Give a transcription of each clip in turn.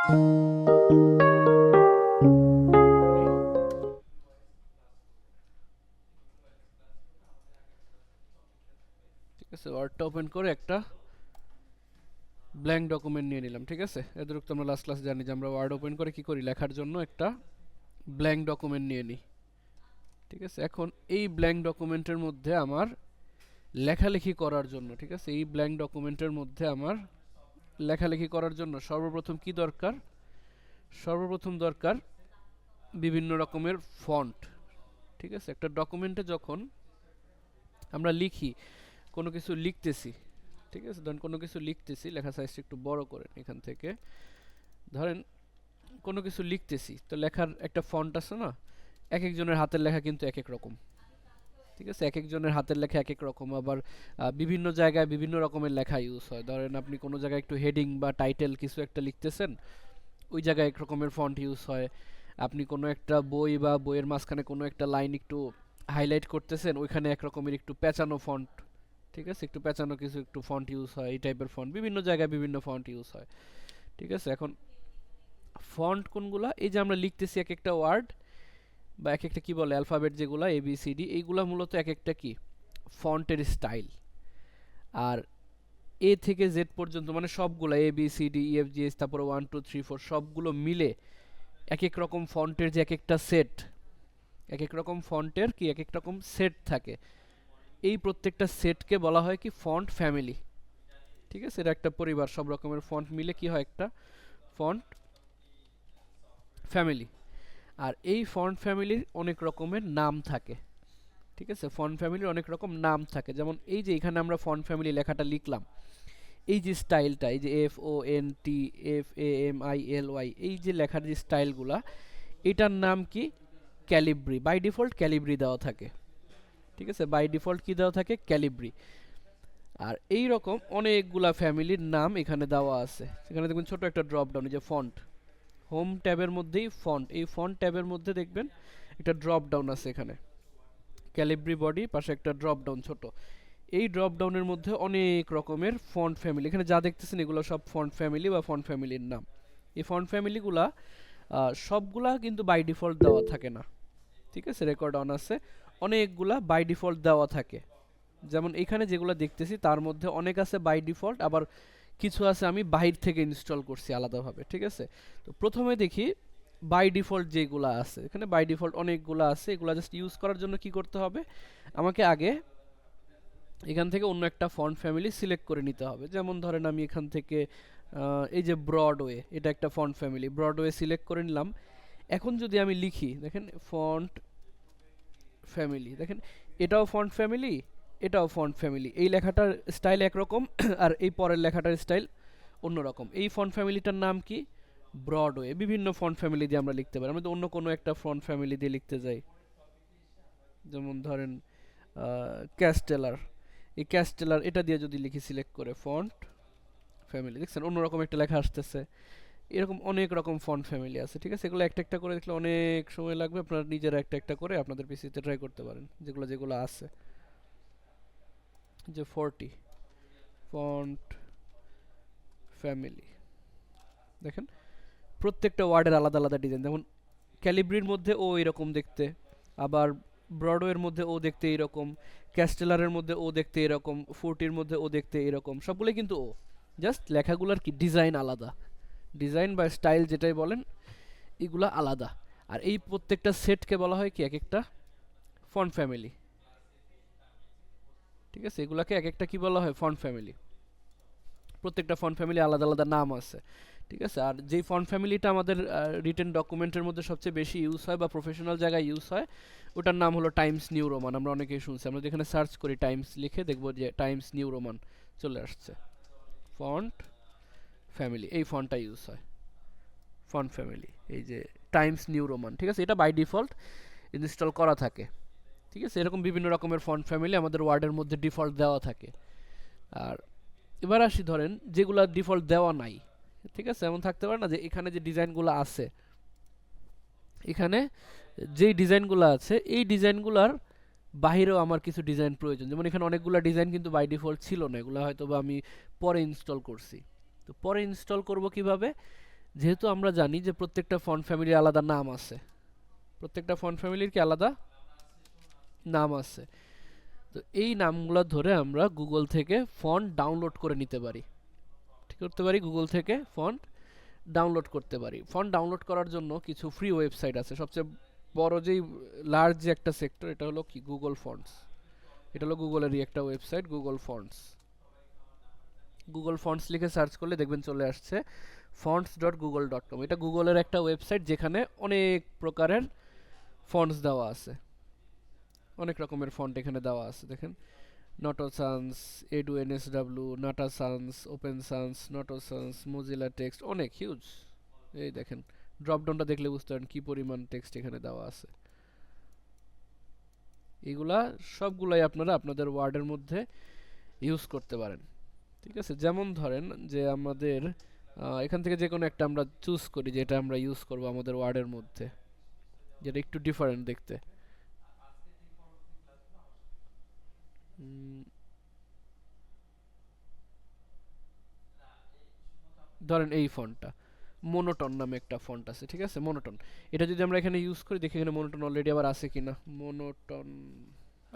ঠিক আছে, ওয়ার্ডটা ওপেন করে একটা ব্ল্যাঙ্ক ডকুমেন্ট নিয়ে নিলাম। ঠিক আছে, এদের তো আমরা লাস্ট ক্লাস জানি যে আমরা ওয়ার্ড ওপেন করে কি করি, লেখার জন্য একটা ব্ল্যাঙ্ক ডকুমেন্ট নিয়ে নিই। ঠিক আছে, এখন এই ব্ল্যাঙ্ক ডকুমেন্টের মধ্যে আমার লেখালেখি করার জন্য, ঠিক আছে, এই ব্ল্যাঙ্ক ডকুমেন্টের মধ্যে আমার লেখালেখি করার জন্য সর্বপ্রথম কি দরকার, সর্বপ্রথম দরকার বিভিন্ন রকমের ফন্ট। ঠিক আছে, একটা ডকুমেন্টে যখন আমরা লিখি, কোনো কিছু লিখতেছি, ঠিক আছে, ধরেন কোনো কিছু লিখতেছি, লেখা সাইজটা একটু বড় করেন এখান থেকে, ধরেন কোনো কিছু লিখতেছি, তো লেখার একটা ফন্ট আছে না, এক একজনের হাতের লেখা কিন্তু এক এক রকম। ঠিক আছে, এক একজনের হাতের লেখা এক এক রকম, আবার বিভিন্ন জায়গায় বিভিন্ন রকমের লেখা ইউজ হয়। ধরেন আপনি কোনো জায়গায় একটু হেডিং বা টাইটেল কিছু একটা লিখতেছেন, ওই জায়গায় এক রকমের ফন্ট ইউজ হয়। আপনি কোনো একটা বই বা বইয়ের মাঝখানে কোনো একটা লাইন একটু হাইলাইট করতেছেন, ওইখানে এক রকমের একটু পেঁচানো ফন্ট, ঠিক আছে, একটু পেঁচানো কিছু একটু ফন্ট ইউজ হয়, এই টাইপের ফন্ট বিভিন্ন জায়গায় বিভিন্ন ফন্ট ইউজ হয়। ঠিক আছে, এখন ফন্ট কোনগুলা, এই যে আমরা লিখতেছি এক একটা ওয়ার্ড বা এক একটা কি বলে অ্যালফাবেট যেগুলা ABCD, এইগুলা মূলত এক একটা কি ফন্টের স্টাইল। আর A থেকে Z পর্যন্ত মানে সবগুলা ABCDEFGH তারপরে 1 2 3 4 সবগুলো মিলে এক এক রকম ফন্টের যে এক একটা সেট, এক এক রকম ফন্টের কি এক এক রকম সেট থাকে, এই প্রত্যেকটা সেটকে বলা হয় কি ফন্ট ফ্যামিলি। ঠিক আছে, এটা একটা পরিবার, সব রকমের ফন্ট মিলে কি হয় একটা ফন্ট ফ্যামিলি। আর এই ফন্ট ফ্যামিলির অনেক রকমের নাম থাকে। ঠিক আছে, ফন্ট ফ্যামিলির অনেক রকম নাম থাকে, যেমন এই যে এখানে আমরা ফন্ট ফ্যামিলি লেখাটা লিখলাম, এই যে স্টাইলটা, এই যে FONT FAMILY, এই যে লেখার যে স্টাইলগুলা, এটার নাম কি ক্যালিব্রি, বাই ডিফল্ট ক্যালিব্রি দেওয়া থাকে। ঠিক আছে, বাই ডিফল্ট কি দেওয়া থাকে, ক্যালিব্রি। আর এই রকম অনেকগুলা ফ্যামিলির নাম এখানে দেওয়া আছে। এখানে দেখবেন ছোট একটা ড্রপ ডাউন, এই যে ফন্ট, হোম ট্যাবের মধ্যেই ফন্ট, এই ফন্ট ট্যাবের মধ্যে দেখবেন একটা ড্রপ ডাউন আছে এখানে, ক্যালিব্রি বডি, পাশে একটা ড্রপ ডাউন ছোট, এই ড্রপ ডাউনের মধ্যে অনেক রকমের ফন্ট ফ্যামিলি, এখানে যা দেখতেছেন এগুলো সব ফন্ট ফ্যামিলি বা ফন্ট ফ্যামিলির নাম। এই ফন্ট ফ্যামিলিগুলা সবগুলা কিন্তু বাই ডিফল্ট দেওয়া থাকে না। ঠিক আছে, রেকর্ড অন আছে, অনেকগুলা বাই ডিফল্ট দেওয়া থাকে। যেমন এখানে যেগুলো দেখতেছি তার মধ্যে অনেক আছে বাই ডিফল্ট, আবার কিছু আছে আমি বাহির থেকে ইনস্টল করছি আলাদাভাবে। ঠিক আছে, তো প্রথমে দেখি বাই ডিফল্ট যেগুলো আছে, এখানে বাই ডিফল্ট অনেকগুলো আছে, এগুলো জাস্ট ইউজ করার জন্য কি করতে হবে, আমাকে আগে এখান থেকে অন্য একটা ফন্ট ফ্যামিলি সিলেক্ট করে নিতে হবে। যেমন ধরেন আমি এখান থেকে এই যে ব্রডওয়ে, এটা একটা ফন্ট ফ্যামিলি, ব্রডওয়ে সিলেক্ট করে নিলাম। এখন যদি আমি লিখি, দেখেন ফন্ট ফ্যামিলি, দেখেন এটাও ফন্ট ফ্যামিলি, এটাও ফন্ট ফ্যামিলি, এই লেখাটার স্টাইল একরকম আর এই পরের লেখাটার স্টাইল অন্যরকম। এই ফন্ট ফ্যামিলিটার নাম কি, ব্রডওয়ে। বিভিন্ন ফন্ট ফ্যামিলি দিয়ে আমরা লিখতে পারি, আমরা তো অন্য কোনো একটা ফন্ট ফ্যামিলি দিয়ে লিখতে যাই, যেমন ধরেন ক্যাস্টেলার, এই ক্যাস্টেলার এটা দিয়ে যদি লিখি সিলেক্ট করে ফন্ট ফ্যামিলি, দেখছেন অন্যরকম একটা লেখা আসতেছে। এরকম অনেক রকম ফন্ট ফ্যামিলি আছে। ঠিক আছে, এগুলো একটা একটা করে দেখলে অনেক সময় লাগবে, আপনারা নিজেরা একটা একটা করে আপনাদের পিসিতে ট্রাই করতে পারেন যেগুলো যেগুলো আছে। যে 40 ফন্ট ফ্যামিলি, দেখেন প্রত্যেকটা ওয়ার্ডের আলাদা আলাদা ডিজাইন, যেমন ক্যালিব্রির মধ্যে ও এরকম দেখতে, আবার ব্রডওয়ের মধ্যে ও দেখতে এরকম, ক্যাস্টেলারের মধ্যে ও দেখতে এরকম, 40-র মধ্যে ও দেখতে এরকম, সবগুলোই কিন্তু ও, জাস্ট লেখাগুলোর কি ডিজাইন আলাদা, ডিজাইন বা স্টাইল যেটাই বলেন এগুলা আলাদা। আর এই প্রত্যেকটা সেটকে বলা হয় কি এক একটা ফন্ট ফ্যামিলি। ঠিক আছে, এগুলাকে এক একটা কি বলা হয়, ফন্ট ফ্যামিলি। প্রত্যেকটা ফন্ট ফ্যামিলি আলাদা আলাদা নাম আছে। ঠিক আছে, আর যেই ফন্ট ফ্যামিলিটা আমাদের রিটেন ডকুমেন্টের মধ্যে সবচেয়ে বেশি ইউজ হয় বা প্রফেশনাল জায়গায় ইউজ হয়, ওটার নাম হলো টাইমস নিউ রোমান। আমরা অনেকেই শুনছি, আমরা যেখানে সার্চ করি টাইমস লিখে দেখবো যে টাইমস নিউ রোমান চলে আসছে। ফন্ট ফ্যামিলি, এই ফন্টটা ইউজ হয়, ফন্ট ফ্যামিলি, এই যে টাইমস নিউ রোমান। ঠিক আছে, এটা বাই ডিফল্ট ইনস্টল করা থাকে। ঠিক আছে, এরকম বিভিন্ন রকমের ফন্ট ফ্যামিলি আমাদের ওয়ার্ডের মধ্যে ডিফল্ট দেওয়া থাকে। আর এবার আসি, ধরেন যেগুলো ডিফল্ট দেওয়া নাই, ঠিক আছে, এমন থাকতে পারে না যে এখানে যে ডিজাইনগুলো আছে, এখানে যেই ডিজাইনগুলো আছে এই ডিজাইনগুলোর বাহিরেও আমার কিছু ডিজাইন প্রয়োজন। যেমন এখানে অনেকগুলো ডিজাইন কিন্তু বাই ডিফল্ট ছিল না, এগুলো হয়তো বা আমি পরে ইনস্টল করছি। তো পরে ইনস্টল করব কিভাবে, যেহেতু আমরা জানি যে প্রত্যেকটা ফন্ট ফ্যামিলির আলাদা নাম আছে, প্রত্যেকটা ফন্ট ফ্যামিলির কি আলাদা নাম আছে, তো এই নামগুলো ধরে আমরা গুগল থেকে ফন্ট ডাউনলোড করে নিতে পারি। ঠিক করতে পারি, গুগল থেকে ফন্ট ডাউনলোড করতে পারি। ফন্ট ডাউনলোড করার জন্য কিছু ফ্রি ওয়েবসাইট আছে। সবচেয়ে বড় যেই লার্জ যে একটা সেক্টর, এটা হলো কি গুগল ফন্টস। এটা হলো গুগলেরই একটা website, Google fonts. Google fonts লিখে সার্চ করলে দেখবেন চলে আসছে fonts.google.com। এটা গুগলের একটা ওয়েবসাইট যেখানে অনেক প্রকারের ফন্টস দেওয়া আছে, অনেক রকমের ফন্ট এখানে দেওয়া আছে। দেখেন Noto Sans, edu NSW, Nata Sans, Open Sans, Noto Sans, Mozilla text, অনেক হিউজ। এই দেখেন ড্রপ ডাউনটা দেখলে বুঝতে পারেন কি পরিমাণ টেক্সট এখানে দেওয়া আছে। এগুলা সবগুলাই আপনারা আপনাদের ওয়ার্ডের মধ্যে ইউজ করতে পারেন। ঠিক আছে, যেমন ধরেন যে আমাদের এখান থেকে যে কোনো একটা আমরা চুজ করি যেটা আমরা ইউজ করব আমাদের ওয়ার্ডের মধ্যে, যেটা একটু ডিফারেন্ট দেখতে। ধরেন এই ফন্টটা মোনোটন নামে একটা ফন্ট আছে, ঠিক আছে, মোনোটন। এটা যদি আমরা এখানে ইউজ করি, দেখি এখানে মোনোটন অলরেডি আবার আছে কিনা। মোনোটন,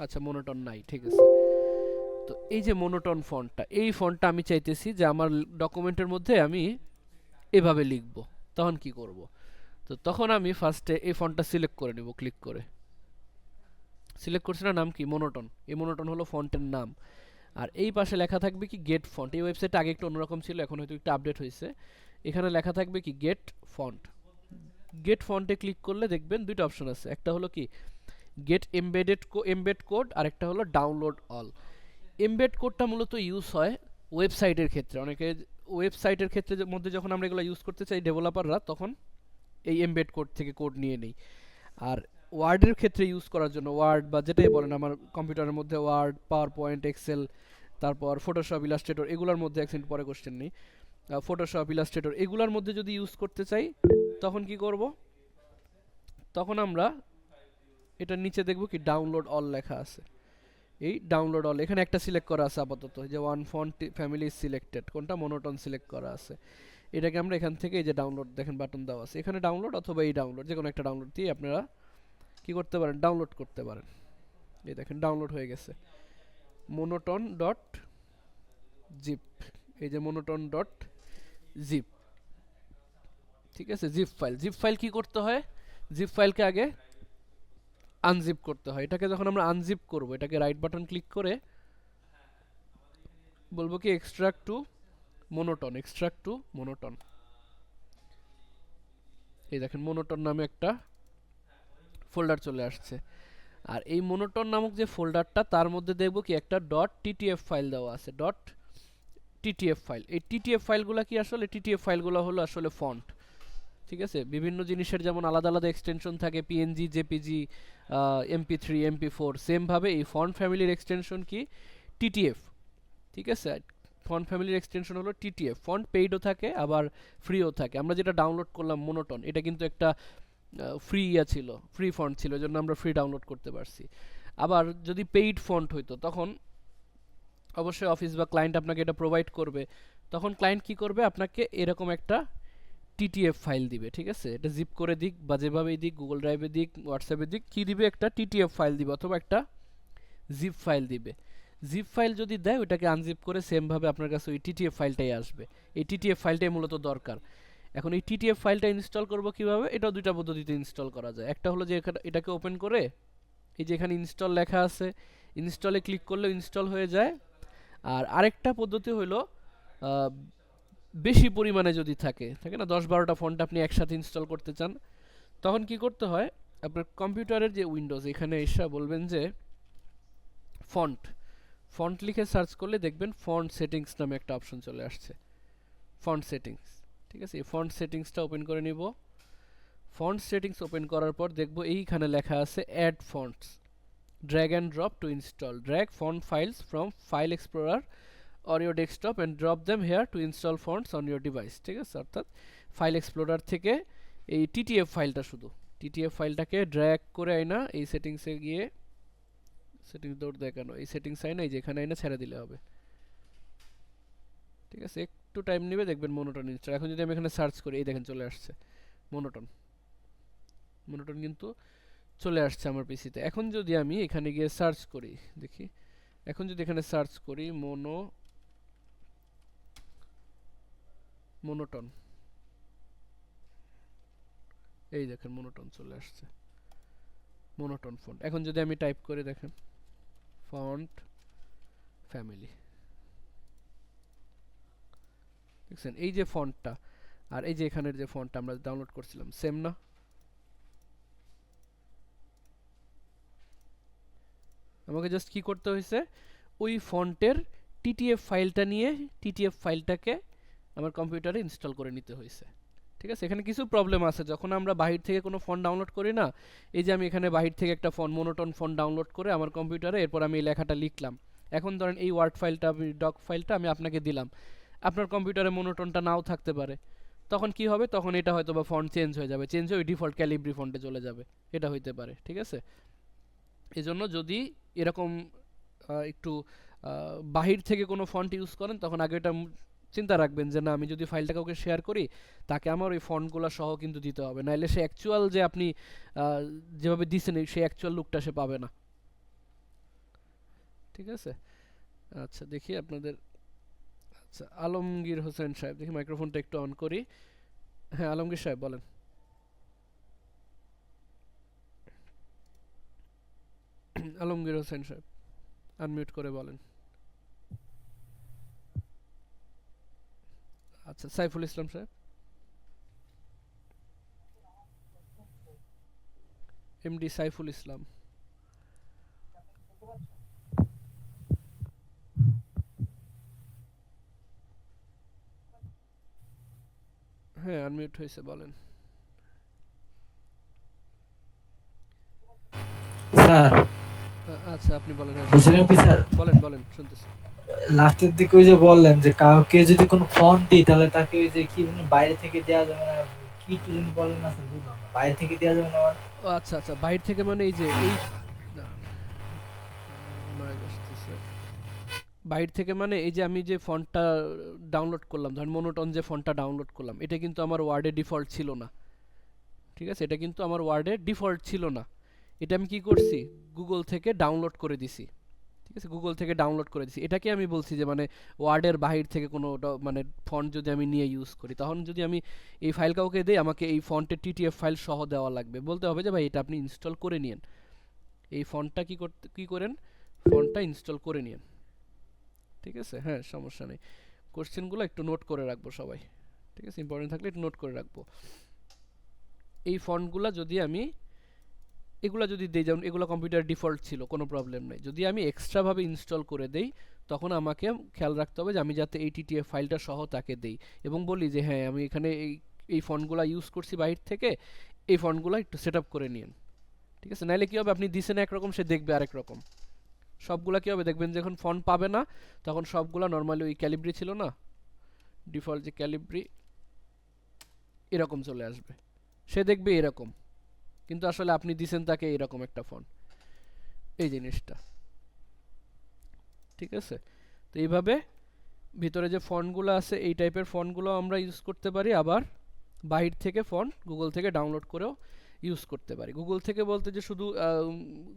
আচ্ছা মোনোটন নাই, ঠিক আছে। তো এই যে মোনোটন ফন্টটা, এই ফন্টটা আমি চাইতেছি যে আমার ডকুমেন্টের মধ্যে আমি এভাবে লিখব। তখন কি করব? তো তখন আমি ফার্স্টে এই ফন্টটা সিলেক্ট করে নেব, ক্লিক করে। সিলেক্ট করছি না, নাম কি মোনোটন। এই মোনোটন হলো ফন্টের নাম। আর এই পাশে লেখা থাকবে কি গেট ফন্ট। এই ওয়েবসাইটটা আগে একটু অন্যরকম ছিল, এখন হয়তো একটু আপডেট হয়েছে। এখানে লেখা থাকবে কি গেট ফন্ট। গেট ফন্টে ক্লিক করলে দেখবেন দুইটা অপশন আছে, একটা হলো কি গেট এমবেড কোড, আর একটা হলো ডাউনলোড অল। এমবেড কোডটা মূলত ইউজ হয় ওয়েবসাইটের ক্ষেত্রে। অনেকে ওয়েবসাইটের ক্ষেত্রে মধ্যে যখন আমরা এগুলো ইউজ করতে চাই ডেভেলপাররা, তখন এই এমবেড কোড থেকে কোড নিয়ে নেই। আর ওয়ার্ডের ক্ষেত্রে ইউজ করার জন্য, ওয়ার্ড বা যেটাই বলেন, আমার কম্পিউটারের মধ্যে ওয়ার্ড, পাওয়ার পয়েন্ট, এক্সেল, তারপর ফটোশপ, ইলাস্ট্রেটর, এগুলোর মধ্যে অ্যাকসেন্ট পরে কোশ্চেন নেই, ফটোশপ, ইলাস্ট্রেটর এগুলোর মধ্যে যদি ইউজ করতে চাই তখন কি করব? তখন আমরা এটার নিচে দেখব কি ডাউনলোড অল লেখা আছে। এই ডাউনলোড অল এখানে একটা সিলেক্ট করা আছে আপাতত, যে ওয়ান ফন্ট ফ্যামিলি সিলেক্টেড, কোনটা মোনোটন সিলেক্ট করা আছে। এটাকে আমরা এখান থেকে এই যে ডাউনলোড দেখেন বাটন দেওয়া আছে, এখানে ডাউনলোড অথবা এই ডাউনলোড, যে কোনো একটা ডাউনলোড দিয়ে আপনারা কি করতে পারেন, ডাউনলোড করতে পারেন। এই দেখেন ডাউনলোড হয়ে গেছে মোনোটন ডট জিপ। এই যে মোনোটন ডট জিপ, ঠিক আছে, জিপ ফাইল। জিপ ফাইল কি করতে হয়? জিপ ফাইলকে আগে আনজিপ করতে হয়। এটাকে যখন আমরা আনজিপ করব, এটাকে রাইট বাটন ক্লিক করে বলবো কি extract two monotone, extract two monotone. এই দেখেন মোনোটন নামে একটা ফোল্ডার চলে আসছে। আর এই মোনোটন নামক যে ফোল্ডারটা, তার মধ্যে দেখব কি একটা ডট টিটিএফ ফাইল দেওয়া আছে, ডট টিটিএফ ফাইল। এই টিটিএফ ফাইলগুলো কি আসলে? টিটিএফ ফাইলগুলো হলো আসলে ফন্ট। ঠিক আছে, বিভিন্ন জিনিসের যেমন আলাদা আলাদা এক্সটেনশন থাকে, পিএনজি, জেপিজি, এমপি3, এমপি4, সেম ভাবে এই ফন্ট ফ্যামিলির এক্সটেনশন কি টিটিএফ। ঠিক আছে, ফন্ট ফ্যামিলির এক্সটেনশন হলো টিটিএফ। ফন্ট পেইডও থাকে আবার ফ্রিও থাকে। আমরা যেটা ডাউনলোড করলাম মোনোটন, এটা কিন্তু একটা ফ্রি ছিল, ফ্রি ফন্ট ছিল, জন্য আমরা ফ্রি ডাউনলোড করতে পারছি। আবার যদি পেইড ফন্ট হইতো, তখন অবশ্যই অফিস বা ক্লায়েন্ট আপনাকে এটা প্রোভাইড করবে। তখন ক্লায়েন্ট কি করবে, আপনাকে এরকম একটা টিটিএফ ফাইল দিবে। ঠিক আছে, এটা জিপ করে দিক বা যেভাবেই দিক, গুগল ড্রাইভে দিক, হোয়াটসঅ্যাপে দিক, কি দিবে, একটা টিটিএফ ফাইল দিবে অথবা একটা জিপ ফাইল দিবে। জিপ ফাইল যদি দেয়, ওটাকে আনজিপ করে সেম ভাবে আপনার কাছে ওই টিটিএফ ফাইলটাই আসবে। এই টিটিএফ ফাইলটাই মূলত দরকার। এখন এই টিটিএফ ফাইলটা ইনস্টল করব কিভাবে? এটাও দুইটা পদ্ধতিতে ইনস্টল করা যায়। একটা হলো যে এটাকে ওপেন করে, এই যে এখানে ইনস্টল লেখা আছে, ইনস্টলে ক্লিক করলে ইনস্টল হয়ে যায়। আর আরেকটা পদ্ধতি হলো বেশি পরিমাণে যদি থাকে থাকে না, 10-12টা ফন্ট আপনি একসাথে ইনস্টল করতে চান, তখন কি করতে হয়? আপনার কম্পিউটারের যে উইন্ডোজ, এখানে এসে বলবেন যে ফন্ট, ফন্ট লিখে সার্চ করলে দেখবেন ফন্ট সেটিংস নামে একটা অপশন চলে আসছে, ফন্ট সেটিংস। ঠিক আছে, এই ফন্ট সেটিংসটা ওপেন করে নিব। ফন্ট সেটিংস ওপেন করার পর দেখব এইখানে লেখা আছে add fonts, drag and drop to install, drag font files from file explorer or your desktop and drop them here to install fonts on your device। ঠিক আছে, অর্থাৎ ফাইল এক্সপ্লোরার থেকে এই টিটিএফ ফাইলটা, শুধু টিটিএফ ফাইলটাকে ড্র্যাগ করে আইনা এই সেটিংসে গিয়ে, সেটিংস দৌড় দেয় কেন, এই সেটিংস আইনা এই যে এখানে আইনা ছেড়ে দিলে হবে। ঠিক আছে, একটু টাইম নেবে, দেখবেন মোনোটন ইনস্টল। এখন যদি আমি এখানে সার্চ করি, এই দেখেন চলে আসছে মোনোটন। মোনোটন কিন্তু চলে আসছে আমার পিসিতে। এখন যদি আমি এখানে গিয়ে সার্চ করি, দেখি এখন যদি এখানে সার্চ করি মোনোটন, এই দেখেন মোনোটন চলে আসছে, মোনোটন ফন্ট। এখন যদি আমি টাইপ করে দেখেন ফন্ট ফ্যামিলি, দেখছেন এই যে ফন্টটা আর এই যে এখানের যে ফন্টটা আমরা ডাউনলোড করছিলাম, সেম না? আমাকে জাস্ট কি করতে হয়েছে, ওই ফন্টের টিটিএফ ফাইলটা নিয়ে টিটিএফ ফাইলটাকে আমার কম্পিউটারে ইনস্টল করে নিতে হয়েছে। ঠিক আছে, এখানে কিছু প্রবলেম আছে। যখন আমরা বাহির থেকে কোনো ফন্ট ডাউনলোড করি না, এই যে আমি এখানে বাহির থেকে একটা ফন্ট মোনোটোন ফন্ট ডাউনলোড করে আমার কম্পিউটারে, এরপর আমি এই লেখাটা লিখলাম। এখন ধরেন এই ওয়ার্ড ফাইলটা, আমি ডক ফাইলটা আমি আপনাকে দিলাম, আপনার কম্পিউটারে মোনোটোনটা নাও থাকতে পারে। তখন কি হবে, তখন এটা হয়তো বা ফন্ট চেঞ্জ হয়ে যাবে, চেঞ্জ হয়ে ডিফল্ট ক্যালিব্রি ফন্টে চলে যাবে, এটা হইতে পারে। ঠিক আছে, এজন্য যদি এরকম একটু বাহির থেকে কোনো ফন্ট ইউজ করেন, তখন আগে এটা চিন্তা রাখবেন যে না, আমি যদি ফাইলটা কাউকে শেয়ার করি, তাকে আমার ওই ফন্টগুলো সহ কিন্তু দিতে হবে, নাইলে সে অ্যাকচুয়াল যে আপনি যেভাবে দিচ্ছেন সেই অ্যাকচুয়াল লুকটা সে পাবে না। ঠিক আছে, আচ্ছা দেখি আপনাদের, আচ্ছা আলমগীর হোসেন সাহেব, দেখি মাইক্রোফোনটা একটু অন করি। হ্যাঁ আলমগীর সাহেব বলেন। আলমগীর হোসেন সাহেব আনমিউট করে বলেন। আচ্ছা সাইফুল ইসলাম সাহেব। এমডি সাইফুল ইসলাম। হ্যাঁ আনমিউট হয়েছে, বলেন। স্যার আচ্ছা আপনি বলেন, হ্যাঁ বুঝলেন কি শুনতেছি, স্যার, বলেন বলেন শুনতেছি। লাস্টের দিকে ওই যে বললেন যে কাউকে যদি কোনো ফন্ট দিই তাহলে তাকে ওই যে কি যেন বাইরে থেকে দেওয়া যাবে না, কি একটু যেন বলেন না স্যার, বুঝলাম না। বাইরে থেকে দেওয়া যাবে না মানে? ও আচ্ছা আচ্ছা, বাইরে থেকে মানে এই যে এই, দাঁড়ান, নয়েজ আসতেছে। বাইরে থেকে মানে এই যে আমি যে ফন্টটা ডাউনলোড করলাম, ধরেন মোনোটোন যে ফন্টটা ডাউনলোড করলাম, এটা কিন্তু আমার ওয়ার্ডে ডিফল্ট ছিল না। ঠিক আছে, এটা কিন্তু আমার ওয়ার্ডে ডিফল্ট ছিল না। এটা আমি কি করছি, গুগল থেকে ডাউনলোড করে দিছি। ঠিক আছে, গুগল থেকে ডাউনলোড করে দিছি, এটাকে আমি বলছি যে মানে ওয়ার্ডের বাহির থেকে কোনো মানে ফন্ট যদি আমি নিয়ে ইউজ করি, তখন যদি আমি এই ফাইল কাউকে দিই, আমাকে এই ফন্টের টিটিএফ ফাইল সহ দেওয়া লাগবে, বলতে হবে যে ভাই এটা আপনি ইনস্টল করে নিন, এই ফন্টটা কি করেন, ফন্টটা ইনস্টল করে নিন। ঠিক আছে, হ্যাঁ সমস্যা নেই, কোশ্চেনগুলো একটু নোট করে রাখবো সবাই। ঠিক আছে, ইম্পর্টেন্ট থাকলে একটু নোট করে রাখবো। এই ফন্টগুলো যদি আমি এগুলা যদি দেই, যেমন এগুলো কম্পিউটার ডিফল্ট ছিল, কোনো প্রবলেম নেই। যদি আমি এক্সট্রাভাবে ইনস্টল করে দেই, তখন আমাকে খেয়াল রাখতে হবে যে আমি যাতে এই টিটিএফ ফাইলটা সহ তাকে দেই, এবং বলি যে হ্যাঁ আমি এখানে এই ফন্টগুলো ইউজ করছি বাইরে থেকে, এই ফন্টগুলো একটু সেট আপ করে নিন। ঠিক আছে, নাইলে কী হবে, আপনি দিছেন একরকম, সে দেখবে আরেক রকম। সবগুলা কী হবে, দেখবেন যখন ফন্ট পাবে না, তখন সবগুলা নর্মালি ওই ক্যালিব্রি ছিল না, ডিফল্ট যে ক্যালিব্রি, এরকম চলে আসবে, সে দেখবে এরকম, কিন্তু আসলে আপনি দিছেন তাকে এরকম একটা ফন্ট, এই জিনিসটা। ঠিক আছে, তো এইভাবে ভিতরে যে ফন্টগুলো আছে, এই টাইপের ফন্টগুলো আমরা ইউজ করতে পারি, আবার বাহির থেকে ফন্ট গুগল থেকে ডাউনলোড করেও ইউজ করতে পারি। গুগল থেকে বলতে যে শুধু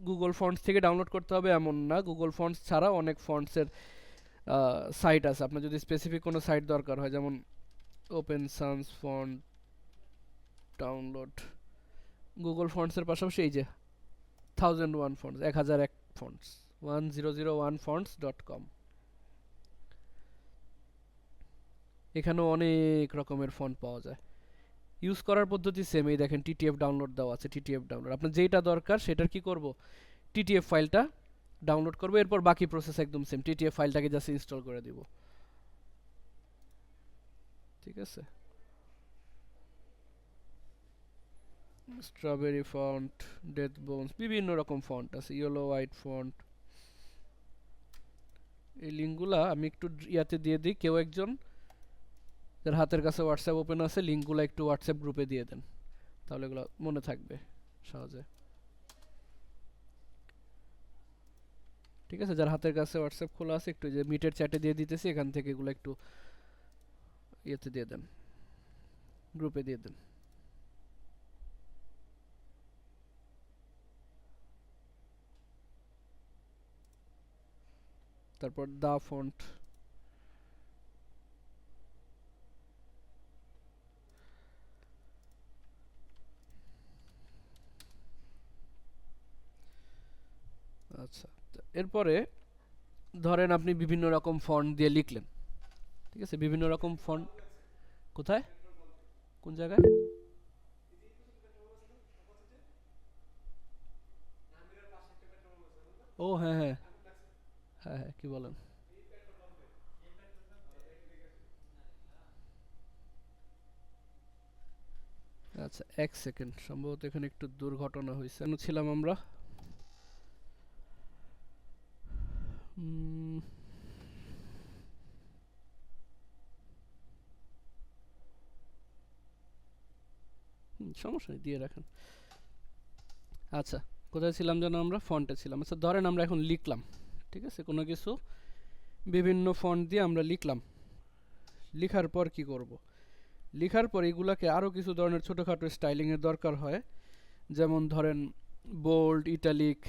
গুগল ফন্টস থেকে ডাউনলোড করতে হবে এমন না, গুগল ফন্টস ছাড়াও অনেক ফন্টসের সাইট আছে। আপনার যদি স্পেসিফিক কোনো সাইট দরকার হয়, যেমন Open Sans font download, Google ফন্টসের পাশাপাশি এই যে 1001 ফন্টস, 1001 ফন্টস, 1001fonts.com, এখানেও অনেক রকমের ফন্ট পাওয়া যায়। ইউজ করার পদ্ধতি সেম, এই দেখেন টিটিএফ ডাউনলোড দেওয়া আছে, টিটিএফ ডাউনলোড, আপনার যেটা দরকার সেটার কি করব, টিটিএফ ফাইলটা ডাউনলোড করব, এরপর বাকি প্রসেস একদম সেম, টিটিএফ ফাইলটাকে জাস্ট ইনস্টল করে দিব। ঠিক আছে, স্ট্রবেরি ফন্ট, ডেথ বোনস, বিভিন্ন রকম ফন্ট আছে, ইয়েলো হোয়াইট ফন্ট। এই লিঙ্কগুলা আমি একটু ইয়াতে দিয়ে দিই, কেউ একজন যার হাতের কাছে হোয়াটসঅ্যাপ ওপেন আছে, লিঙ্কগুলো একটু হোয়াটসঅ্যাপ গ্রুপে দিয়ে দেন, তাহলে এগুলো মনে থাকবে সহজে। ঠিক আছে, যার হাতের কাছে হোয়াটসঅ্যাপ খোলা আছে, একটু যে মিটের চ্যাটে দিয়ে দিতেছি, এখান থেকে এগুলো একটু ইয়েতে দিয়ে দেন, গ্রুপে দিয়ে দেন। তারপর দা ফন্ট, আচ্ছা। এরপরে ধরেন আপনি বিভিন্ন রকম ফন্ট দিয়ে লিখলেন, ঠিক আছে, বিভিন্ন রকম ফন্ট। কোথায়, কোন জায়গায়? ও হ্যাঁ হ্যাঁ হ্যাঁ হ্যাঁ, কি বলেন? আচ্ছা এক সেকেন্ড, সম্ভবত এখানে একটু দুর্ঘটনা হয়েছে। কেন ছিলাম আমরা? উম, সমস্যা নেই, দিয়ে রাখেন। আচ্ছা, কোথায় ছিলাম যেন আমরা? ফন্টে ছিলাম। আচ্ছা ধরেন আমরা এখন লিখলাম, ঠিক আছে, কোনো কিছু বিভিন্ন ফন্ট দিয়ে আমরা লিখলাম। লিখার পর কি করব? লিখার পর এগুলাকে আরও কিছু ধরনের ছোটোখাটো স্টাইলিংয়ের দরকার হয়, যেমন ধরেন বোল্ড, ইটালিক,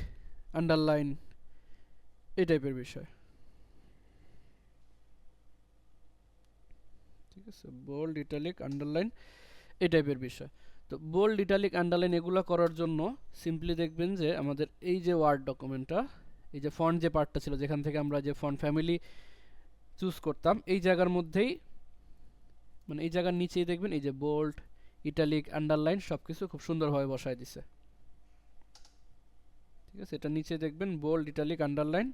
আন্ডারলাইন, এই টাইপের বিষয়। ঠিক আছে, বোল্ড, ইটালিক, আন্ডারলাইন, এই টাইপের বিষয়। তো বোল্ড, ইটালিক, আন্ডারলাইন এগুলো করার জন্য সিম্পলি দেখবেন যে আমাদের এই যে ওয়ার্ড ডকুমেন্টটা, এই যে ফন্ট যে পার্টটা ছিল যেখান থেকে আমরা যে ফন্ট ফ্যামিলি চুজ করতাম, এই জায়গার মধ্যেই, মানে এই জায়গার নিচেই দেখবেন এই যে বোল্ড, ইটালিক, আন্ডারলাইন সব কিছু খুব সুন্দরভাবে বসায় দিছে। ঠিক আছে, এটা নিচে দেখবেন বোল্ড, ইটালিক, আন্ডারলাইন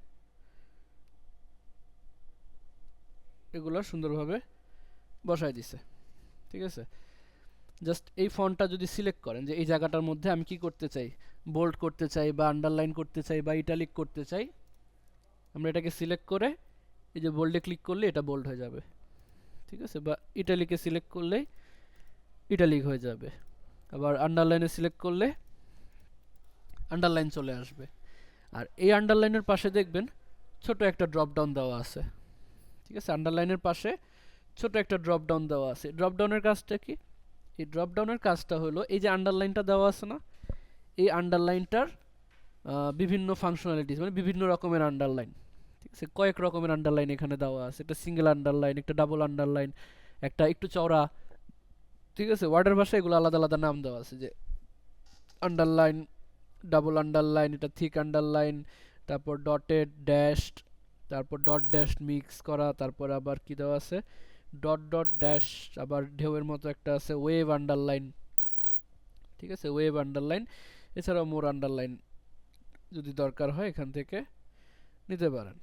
এগুলো সুন্দরভাবে বসায় দিছে। ঠিক আছে, জাস্ট এই ফন্টটা যদি সিলেক্ট করেন যে এই জায়গাটার মধ্যে আমি কি করতে চাই, বোল্ড করতে চাই বা আন্ডারলাইন করতে চাই বা ইটালিক করতে চাই, আমরা এটাকে সিলেক্ট করে এই যে বোল্ডে ক্লিক করলে এটা বোল্ড হয়ে যাবে। ঠিক আছে, বা ইটালিকে সিলেক্ট করলে ইটালিক হয়ে যাবে, আবার আন্ডারলাইনে সিলেক্ট করলে আন্ডারলাইন চলে আসবে। আর এই আন্ডারলাইনের পাশে দেখবেন ছোট একটা ড্রপ ডাউন দেওয়া আছে। ঠিক আছে, আন্ডারলাইনের পাশে ছোট একটা ড্রপ ডাউন দেওয়া আছে। ড্রপ ডাউনের কাজটা কি? এই ড্রপ ডাউনের কাজটা হলো এই যে আন্ডারলাইনটা দেওয়া আছে না, এই আন্ডারলাইনটার বিভিন্ন ফাংশনালিটিস, মানে বিভিন্ন রকমের আন্ডারলাইন, ঠিক আছে, কয়েক রকমের আন্ডারলাইন এখানে দেওয়া আছে। একটা সিঙ্গেল আন্ডারলাইন, একটা ডাবল আন্ডারলাইন, একটা একটু চওড়া। ঠিক আছে, ওয়ার্ডের ভাষায় এগুলো আলাদা আলাদা নাম দেওয়া আছে, যে আন্ডারলাইন, ডাবল আন্ডারলাইন, এটা থিক আন্ডারলাইন, তারপর ডটেড, ড্যাশড, তারপর ডট ড্যাশ মিক্স করা, তারপর আবার কি দেওয়া আছে, ডট ডট ড্যাশ, আবার ঢেউয়ের মতো একটা আছে ওয়েভ আন্ডারলাইন। ঠিক আছে, ওয়েভ আন্ডারলাইন, এছাড়াও মোর আন্ডারলাইন যদি দরকার হয় এখান থেকে নিতে পারেন।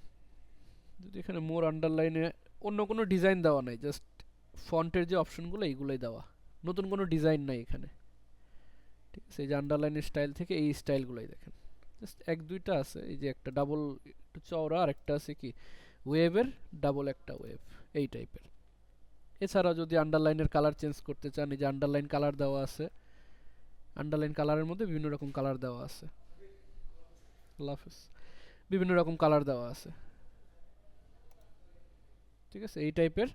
যদি এখানে মোর আন্ডারলাইনে অন্য কোনো ডিজাইন দেওয়া নাই, জাস্ট ফন্টের যে অপশনগুলো এইগুলোই দেওয়া, নতুন কোনো ডিজাইন নাই এখানে। ঠিক আছে, এই যে আন্ডারলাইনের স্টাইল থেকে এই স্টাইলগুলোই দেখেন, জাস্ট এক দুইটা আছে, এই যে একটা ডাবল একটু চওড়া, আর একটা আছে কি ওয়েভের ডাবল একটা ওয়েভ, এই টাইপের। এছাড়াও যদি আন্ডারলাইনের কালার চেঞ্জ করতে চান, এই যে আন্ডারলাইন কালার দেওয়া আছে, আন্ডারলাইন কালারের মধ্যে বিভিন্ন রকম কালার দেওয়া আছে। আল্লাহ হাফেজ। বিভিন্ন রকম কালার দেওয়া আছে। ঠিক আছে, এই টাইপের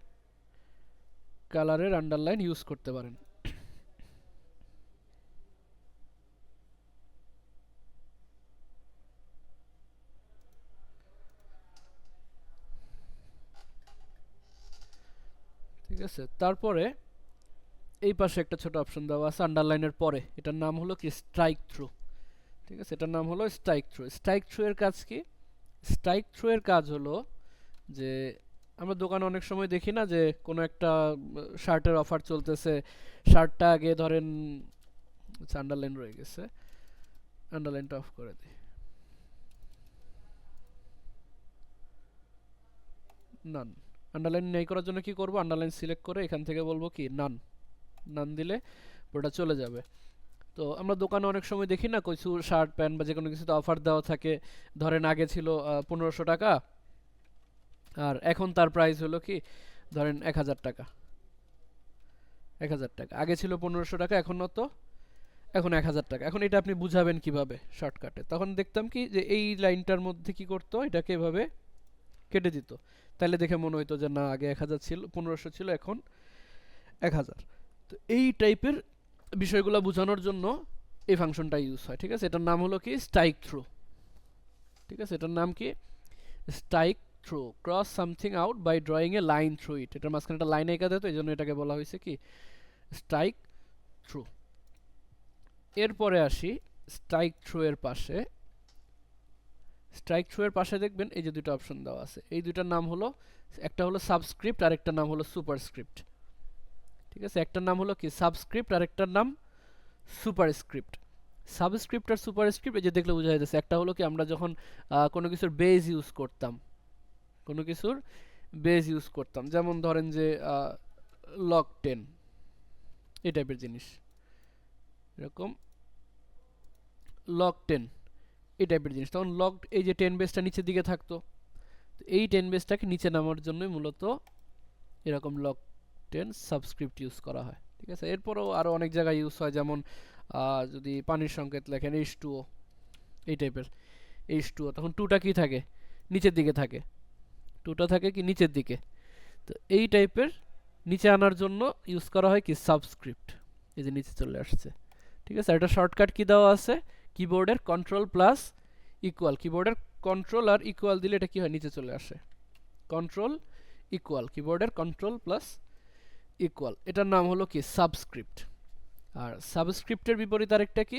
কালারের আন্ডারলাইন ইউজ করতে পারেন। ঠিক আছে, তারপরে এই পাশে একটা ছোট অপশন দেওয়া আছে আন্ডারলাইনের পরে, এটার নাম হলো কি স্ট্রাইক থ্রু। ঠিক আছে, এটার নাম হলো স্ট্রাইক থ্রু। স্ট্রাইক থ্রু এর কাজ কি? স্ট্রাইক থ্রু এর কাজ হলো যে আমরা দোকানে অনেক সময় দেখি না যে কোনো একটা শার্টের অফার চলতেছে, শার্টটা আগে ধরেন, আচ্ছা আন্ডারলাইন রয়ে গেছে, আন্ডারলাইনটা অফ করে দিই, নান। আন্ডারলাইন নেই করার জন্য কি করব, আন্ডারলাইন সিলেক্ট করে এখান থেকে বলবো কি নান, নান দিলে ওটা চলে যাবে। তো আমরা দোকানে অনেক সময় দেখি না কিছু শার্ট প্যান্ট বা যে কোনো কিছুতে অফার দেওয়া থাকে, ধরেন আগে ছিল 1500 টাকা, আর এখন তার প্রাইস হলো কি ধরেন 1000 টাকা। 1000 টাকা আগে ছিল 1500 টাকা, এখন 1000 টাকা। এখন এটা আপনি বুঝাবেন কিভাবে শর্টকাটে? তখন দেখতাম কি যে এই লাইনটার মধ্যে কি করতো, এটাকে এভাবে কেটে দিত, তাহলে দেখে মনে হইতো যে না আগে 1000 ছিল, 1500 ছিল, এখন 1000। তো এই টাইপের বিষয়গুলো বোঝানোর জন্য এই ফাংশনটা ইউজ হয়, ঠিক আছে। এটার নাম হলো কি স্ট্রাইক থ্রু, ঠিক আছে। এটার নাম কি strike through, cross something out by drawing a line through it. এটার মাঝখানে একটা লাইন এঁকে দেয়, তো এই জন্য এটাকে বলা হয়েছে কি স্ট্রাইক থ্রু। এরপরে আসি স্ট্রাইক থ্রু এর পাশে। স্ট্রাইক থ্রু এর পাশে দেখবেন এই যে দুটো অপশন দেওয়া আছে, এই দুইটার নাম হলো, একটা হলো সাবস্ক্রিপ্ট আর একটা নাম হলো সুপারস্ক্রিপ্ট, ঠিক আছে। একটার নাম হলো কি সাবস্ক্রিপ্ট আর একটার নাম সুপারস্ক্রিপ্ট। সাবস্ক্রিপ্ট আর সুপারস্ক্রিপ্ট এই যে দেখলে বোঝা যাচ্ছে, একটা হলো কি আমরা যখন কোনো কিছুর বেজ ইউজ করতাম, কোনো কিছুর বেজ ইউজ করতাম, যেমন ধরেন যে লগ 10 এই টাইপের জিনিস, এরকম লগ 10 এই টাইপের জিনিস, তখন লগ এই যে 10 বেসটা নিচের দিকে থাকতো, তো এই 10 বেসটাকে নিচে নামার জন্যই মূলত এরকম লগ 10 সাবস্ক্রিপ্ট ইউজ করা হয়, ঠিক আছে। এরপরেও আরও অনেক জায়গায় ইউজ হয়, যেমন যদি পানির সংকেত লেখেন H2O এই টাইপের H2O, তখন টুটা কি থাকে নিচের দিকে থাকে, টুটা থাকে কি নিচের দিকে, তো এই টাইপের নিচে আনার জন্য ইউজ করা হয় কি সাবস্ক্রিপ্ট, এই যে নিচে চলে আসছে, ঠিক আছে। এটা শর্টকাট কি দেওয়া আছে, কিবোর্ডের কন্ট্রোল প্লাস ইকুয়াল, কিবোর্ডের কন্ট্রোল আর ইকুয়াল দিলে এটা কি হয় নিচে চলে আসে, কন্ট্রোল ইকুয়াল, কিবোর্ডের কন্ট্রোল প্লাস ইকুয়াল, এটার নাম হলো কি সাবস্ক্রিপ্ট। আর সাবস্ক্রিপ্টের বিপরীত আরেকটা কি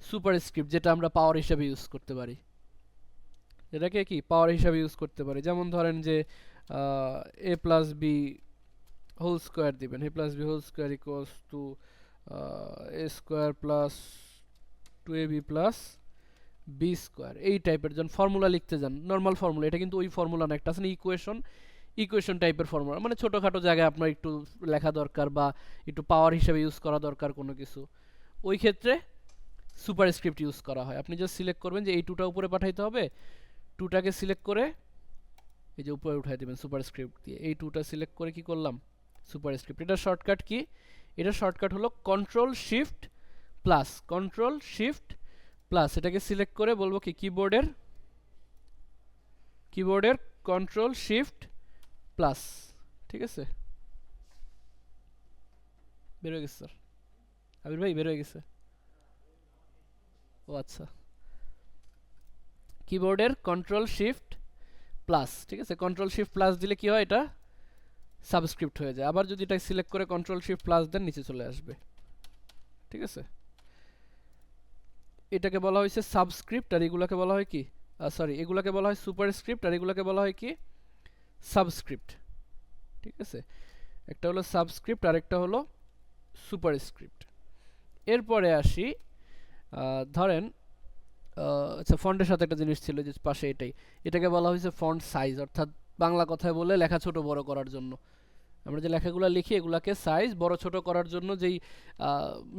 সুপারস্ক্রিপ্ট, যেটা আমরা পাওয়ার হিসাবে ইউজ করতে পারি, এটাকে কি পাওয়ার হিসাবে ইউজ করতে পারি। যেমন ধরেন যে a plus B whole square দিবেন, a plus B whole square equals to a square plus 2ab plus B square, এই টাইপের যখন ফর্মুলা লিখতে যান, নর্মাল ফর্মুলা, এটা কিন্তু ওই ফর্মুলা না, একটা আছে না ইকুয়েশন টাইপের ফর্মুলা, মানে ছোটোখাটো জায়গায় আপনার একটু লেখা দরকার বা একটু পাওয়ার হিসেবে ইউজ করা দরকার কোনো কিছু, ওই ক্ষেত্রে সুপারস্ক্রিপ্ট ইউজ করা হয়। আপনি জাস্ট সিলেক্ট করবেন যে এই টুটা উপরে পাঠাইতে হবে, টুটাকে সিলেক্ট করে এই যে উপরে উঠাই দেবেন সুপারস্ক্রিপ্ট দিয়ে, এই টুটা সিলেক্ট করে কি করলাম সুপারস্ক্রিপ্ট। এটা শর্টকাট কি, এটা শর্টকাট হলো control shift plus, control shift plus, এটাকে সিলেক্ট করে বলবো কি কিবোর্ডের কন্ট্রোল শিফট প্লাস, ঠিক আছে। বের হয়ে গেছে স্যার, আবির ভাই বের হয়ে গেছে, ও আচ্ছা, কিবোর্ডের কন্ট্রোল শিফট প্লাস, ঠিক আছে। কন্ট্রোল শিফট প্লাস দিলে কি হয়, এটা সাবস্ক্রিপ্ট হয়ে যায়। আবার যদি এটা সিলেক্ট করে কন্ট্রোল শিফট প্লাস দেন নিচে চলে আসবে, ঠিক আছে। এটাকে বলা হয়েছে সাবস্ক্রিপ্ট, আর এগুলোকে বলা হয় কি সরি, এগুলোকে বলা হয় সুপারস্ক্রিপ্ট, আর এগুলোকে বলা হয় কি সাবস্ক্রিপ্ট, ঠিক আছে। একটা হলো সাবস্ক্রিপ্ট আর একটা হলো সুপারস্ক্রিপ্ট। এরপরে আসি ধরেন আচ্ছা, ফন্টের সাথে একটা জিনিস ছিল যে পাশে, এটাকে বলা হয়েছে ফন্ট সাইজ, অর্থাৎ বাংলা কথায় বলে লেখা ছোট বড় করার জন্য, আমরা যে লেখাগুলো লিখি এগুলাকে সাইজ বড় ছোট করার জন্য যেই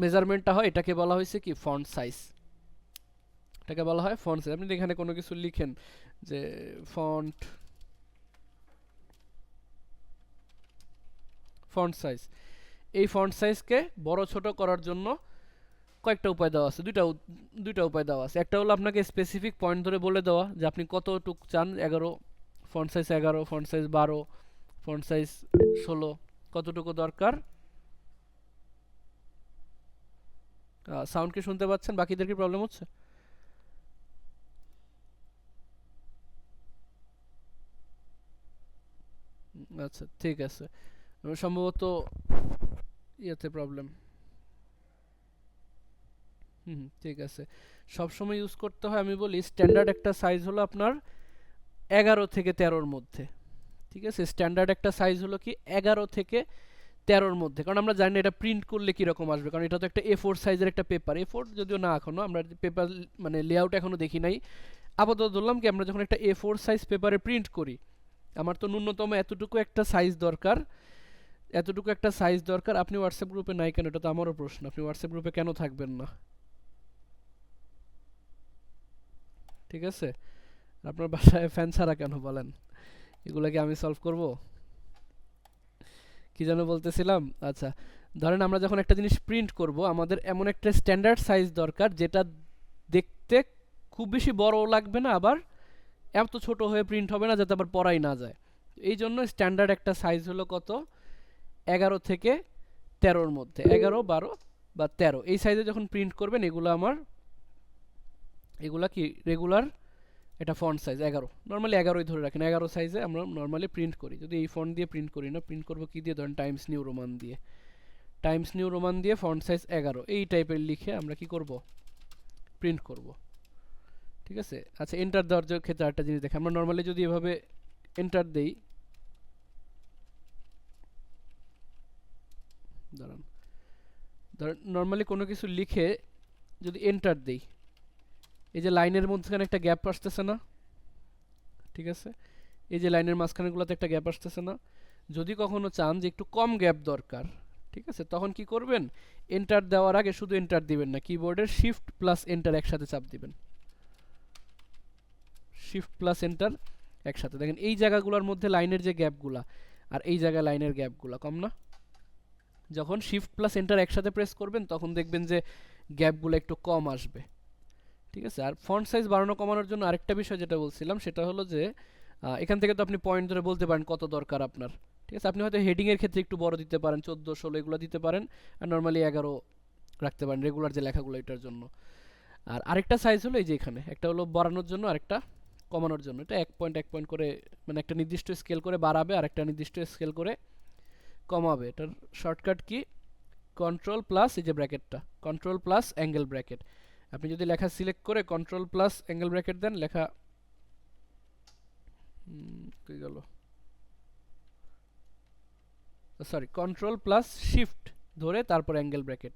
মেজারমেন্টটা হয় এটাকে বলা হয়েছে কি ফন্ট সাইজ, এটাকে বলা হয় ফন্ট সাইজ। আপনি এখানে কোনো কিছু লিখেন যে ফন্ট সাইজ, এই ফন্ট সাইজকে বড় ছোট করার জন্য কয়েকটা উপায় দেওয়া আছে, দুইটা উপায় দেওয়া আছে। একটা হলো আপনাকে স্পেসিফিক পয়েন্ট ধরে বলে দেওয়া যে আপনি কতটুক চান, 11 font size 11, font size 12, font size 16, কতটুকু দরকার। সাউন্ড কি শুনতে পাচ্ছেন, বাকিদের কি প্রবলেম হচ্ছে? আচ্ছা ঠিক আছে, সম্ভবত ইয়েতে প্রবলেম, ঠিক আছে। সবসময় ইউজ করতে হয়, আমি বলি স্ট্যান্ডার্ড একটা সাইজ হলো আপনার 11 থেকে 13-র মধ্যে, ঠিক আছে। স্ট্যান্ডার্ড একটা সাইজ হলো কি 11 থেকে 13-র মধ্যে, কারণ আমরা জানি না এটা প্রিন্ট করলে কীরকম আসবে, কারণ এটা তো একটা A4 সাইজের একটা পেপার, A4 যদিও না এখনও আমরা পেপার মানে লেআউট এখনও দেখি নাই, আপাতত ধরলাম কি আমরা যখন একটা A4 সাইজ পেপারে প্রিন্ট করি, আমার তো ন্যূনতম এতটুকু একটা সাইজ দরকার, আপনি হোয়াটসঅ্যাপ গ্রুপে নাই কেন, এটা তো আমারও প্রশ্ন, আপনি হোয়াটসঅ্যাপ গ্রুপে কেন থাকবেন না, ঠিক আছে। আপনার বাসায় ফ্যান ছাড়া কেন বলেন, এগুলো কি আমি সলভ করব, কি যেন বলতেছিলাম। আচ্ছা, ধরেন আমরা যখন একটা জিনিস প্রিন্ট করব, আমাদের এমন একটা স্ট্যান্ডার্ড সাইজ দরকার যেটা দেখতে খুব বেশি বড় লাগবে না, আবার এত ছোট হয়ে প্রিন্ট হবে না যাতে আবার পড়াই না যায়। এই জন্য স্ট্যান্ডার্ড একটা সাইজ হলো কত, 11 থেকে 13-র মধ্যে, 11, 12 বা 13 এই সাইজে যখন প্রিন্ট করবেন এগুলা কি রেগুলার এটা ফন্ট সাইজ 11, নর্মালি 11ই ধরে রাখেন, 11 সাইজে আমরা নর্মালি প্রিন্ট করি। যদি এই ফন্ট দিয়ে প্রিন্ট করি না, প্রিন্ট করব কি দিয়ে, ধরেন টাইমস নিউ রোমান দিয়ে, টাইমস নিউ রোমান দিয়ে ফন্ট সাইজ 11 এই টাইপের লিখে আমরা কি করব, প্রিন্ট করব। ঠিক আছে, আচ্ছা এন্টার দেওয়ার ক্ষেত্রে একটা জিনিস দেখে, আমরা নর্মালি যদি এভাবে এন্টার দেই, দাঁড়ান, নর্মালি কোনো কিছু লিখে যদি এন্টার দেই, এই যে লাইনের মধ্যখানে একটা গ্যাপ আসতেছে না, ঠিক আছে, এই যে লাইনের মাঝখানেগুলোতে একটা গ্যাপ আসতেছে না, যদি কখনো চান যে একটু কম গ্যাপ দরকার, ঠিক আছে, তখন কি করবেন, এন্টার দেওয়ার আগে শুধু এন্টার দিবেন না, কিবোর্ডের শিফট প্লাস এন্টার একসাথে চাপ দিবেন, শিফট প্লাস এন্টার একসাথে। দেখেন এই জায়গাগুলোর মধ্যে লাইনের যে গ্যাপগুলা আর এই জায়গায় লাইনের গ্যাপগুলা কম না, যখন শিফট প্লাস এন্টার একসাথে প্রেস করবেন তখন দেখবেন যে গ্যাপগুলো একটু কম আসবে। ঠিক আছে, আর ফন্ট সাইজ বাড়ানো কমানোর জন্য আরেকটা বিষয় যেটা বলছিলাম সেটা হলো যে এখান থেকে তো আপনি পয়েন্ট ধরে বলতে পারেন কত দরকার আপনার। ঠিক আছে, আপনি হয়তো হেডিং এর ক্ষেত্রে একটু বড় দিতে পারেন, 14, 16 এগুলো দিতে পারেন, আর নর্মালি 11 রাখতে পারেন রেগুলার যে লেখাগুলো এটার জন্য। আর আরেকটা সাইজ হলো এই যে এখানে একটা হলো বাড়ানোর জন্য, আরেকটা কমানোর জন্য। এটা 1 পয়েন্ট 1 পয়েন্ট করে, মানে একটা নির্দিষ্ট স্কেল করে বাড়াবে আর একটা নির্দিষ্ট স্কেল করে কমাবে। এটার শর্টকাট কি, কন্ট্রোল প্লাস এই যে ব্র্যাকেটটা, কন্ট্রোল প্লাস অ্যাঙ্গেল ব্র্যাকেট। আপনি যদি লেখা সিলেক্ট করে কন্ট্রোল প্লাস অ্যাঙ্গেল ব্র্যাকেট দেন, লেখা কই গেল, সরি, কন্ট্রোল প্লাস শিফট ধরে তারপর অ্যাঙ্গেল ব্র্যাকেট।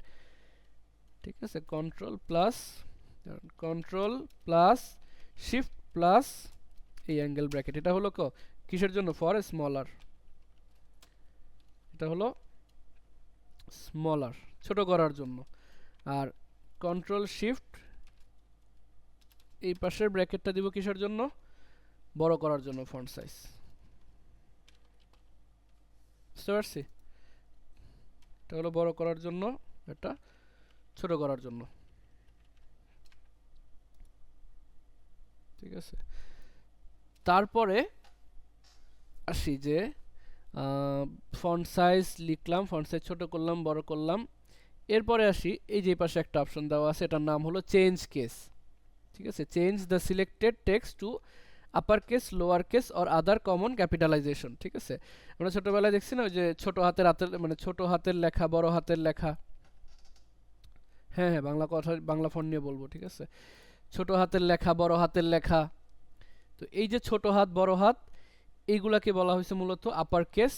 ঠিক আছে, কন্ট্রোল প্লাস শিফট প্লাস এই অ্যাঙ্গেল ব্র্যাকেট। এটা হলো কিসের জন্য, ফর স্মলার, এটা হলো স্মলার ছোট করার জন্য। আর কন্ট্রোল শিফট এই পাশের ব্র্যাকেটটা দিব কিসের জন্য, বড় করার জন্য ফন্ট সাইজ। বুঝতে পারছি, এটা হলো বড় করার জন্য, এটা ছোট করার জন্য। ঠিক আছে, তারপরে আসি যে ফন্ট সাইজ লিখলাম, ফন্ট সাইজ ছোট করলাম, বড় করলাম। এরপরে আসি এই যে পাশে একটা অপশন দেওয়া আছে, এটার নাম হলো চেঞ্জ কেস। ঠিক আছে, change the selected text to upper case, lower case or other common capitalization. ঠিক আছে, আমরা ছোটবেলায় দেখছি না ওই যে ছোট হাতের মানে ছোট হাতের লেখা, বড় হাতের লেখা। হ্যাঁ হ্যাঁ, বাংলা কথা, বাংলা ফন্ট নিয়ে বলবো। ঠিক আছে, ছোট হাতের লেখা, বড় হাতের লেখা। তো এই যে ছোট হাত, বড় হাত, এইগুলাকে বলা হয়েছে মূলত আপার কেস,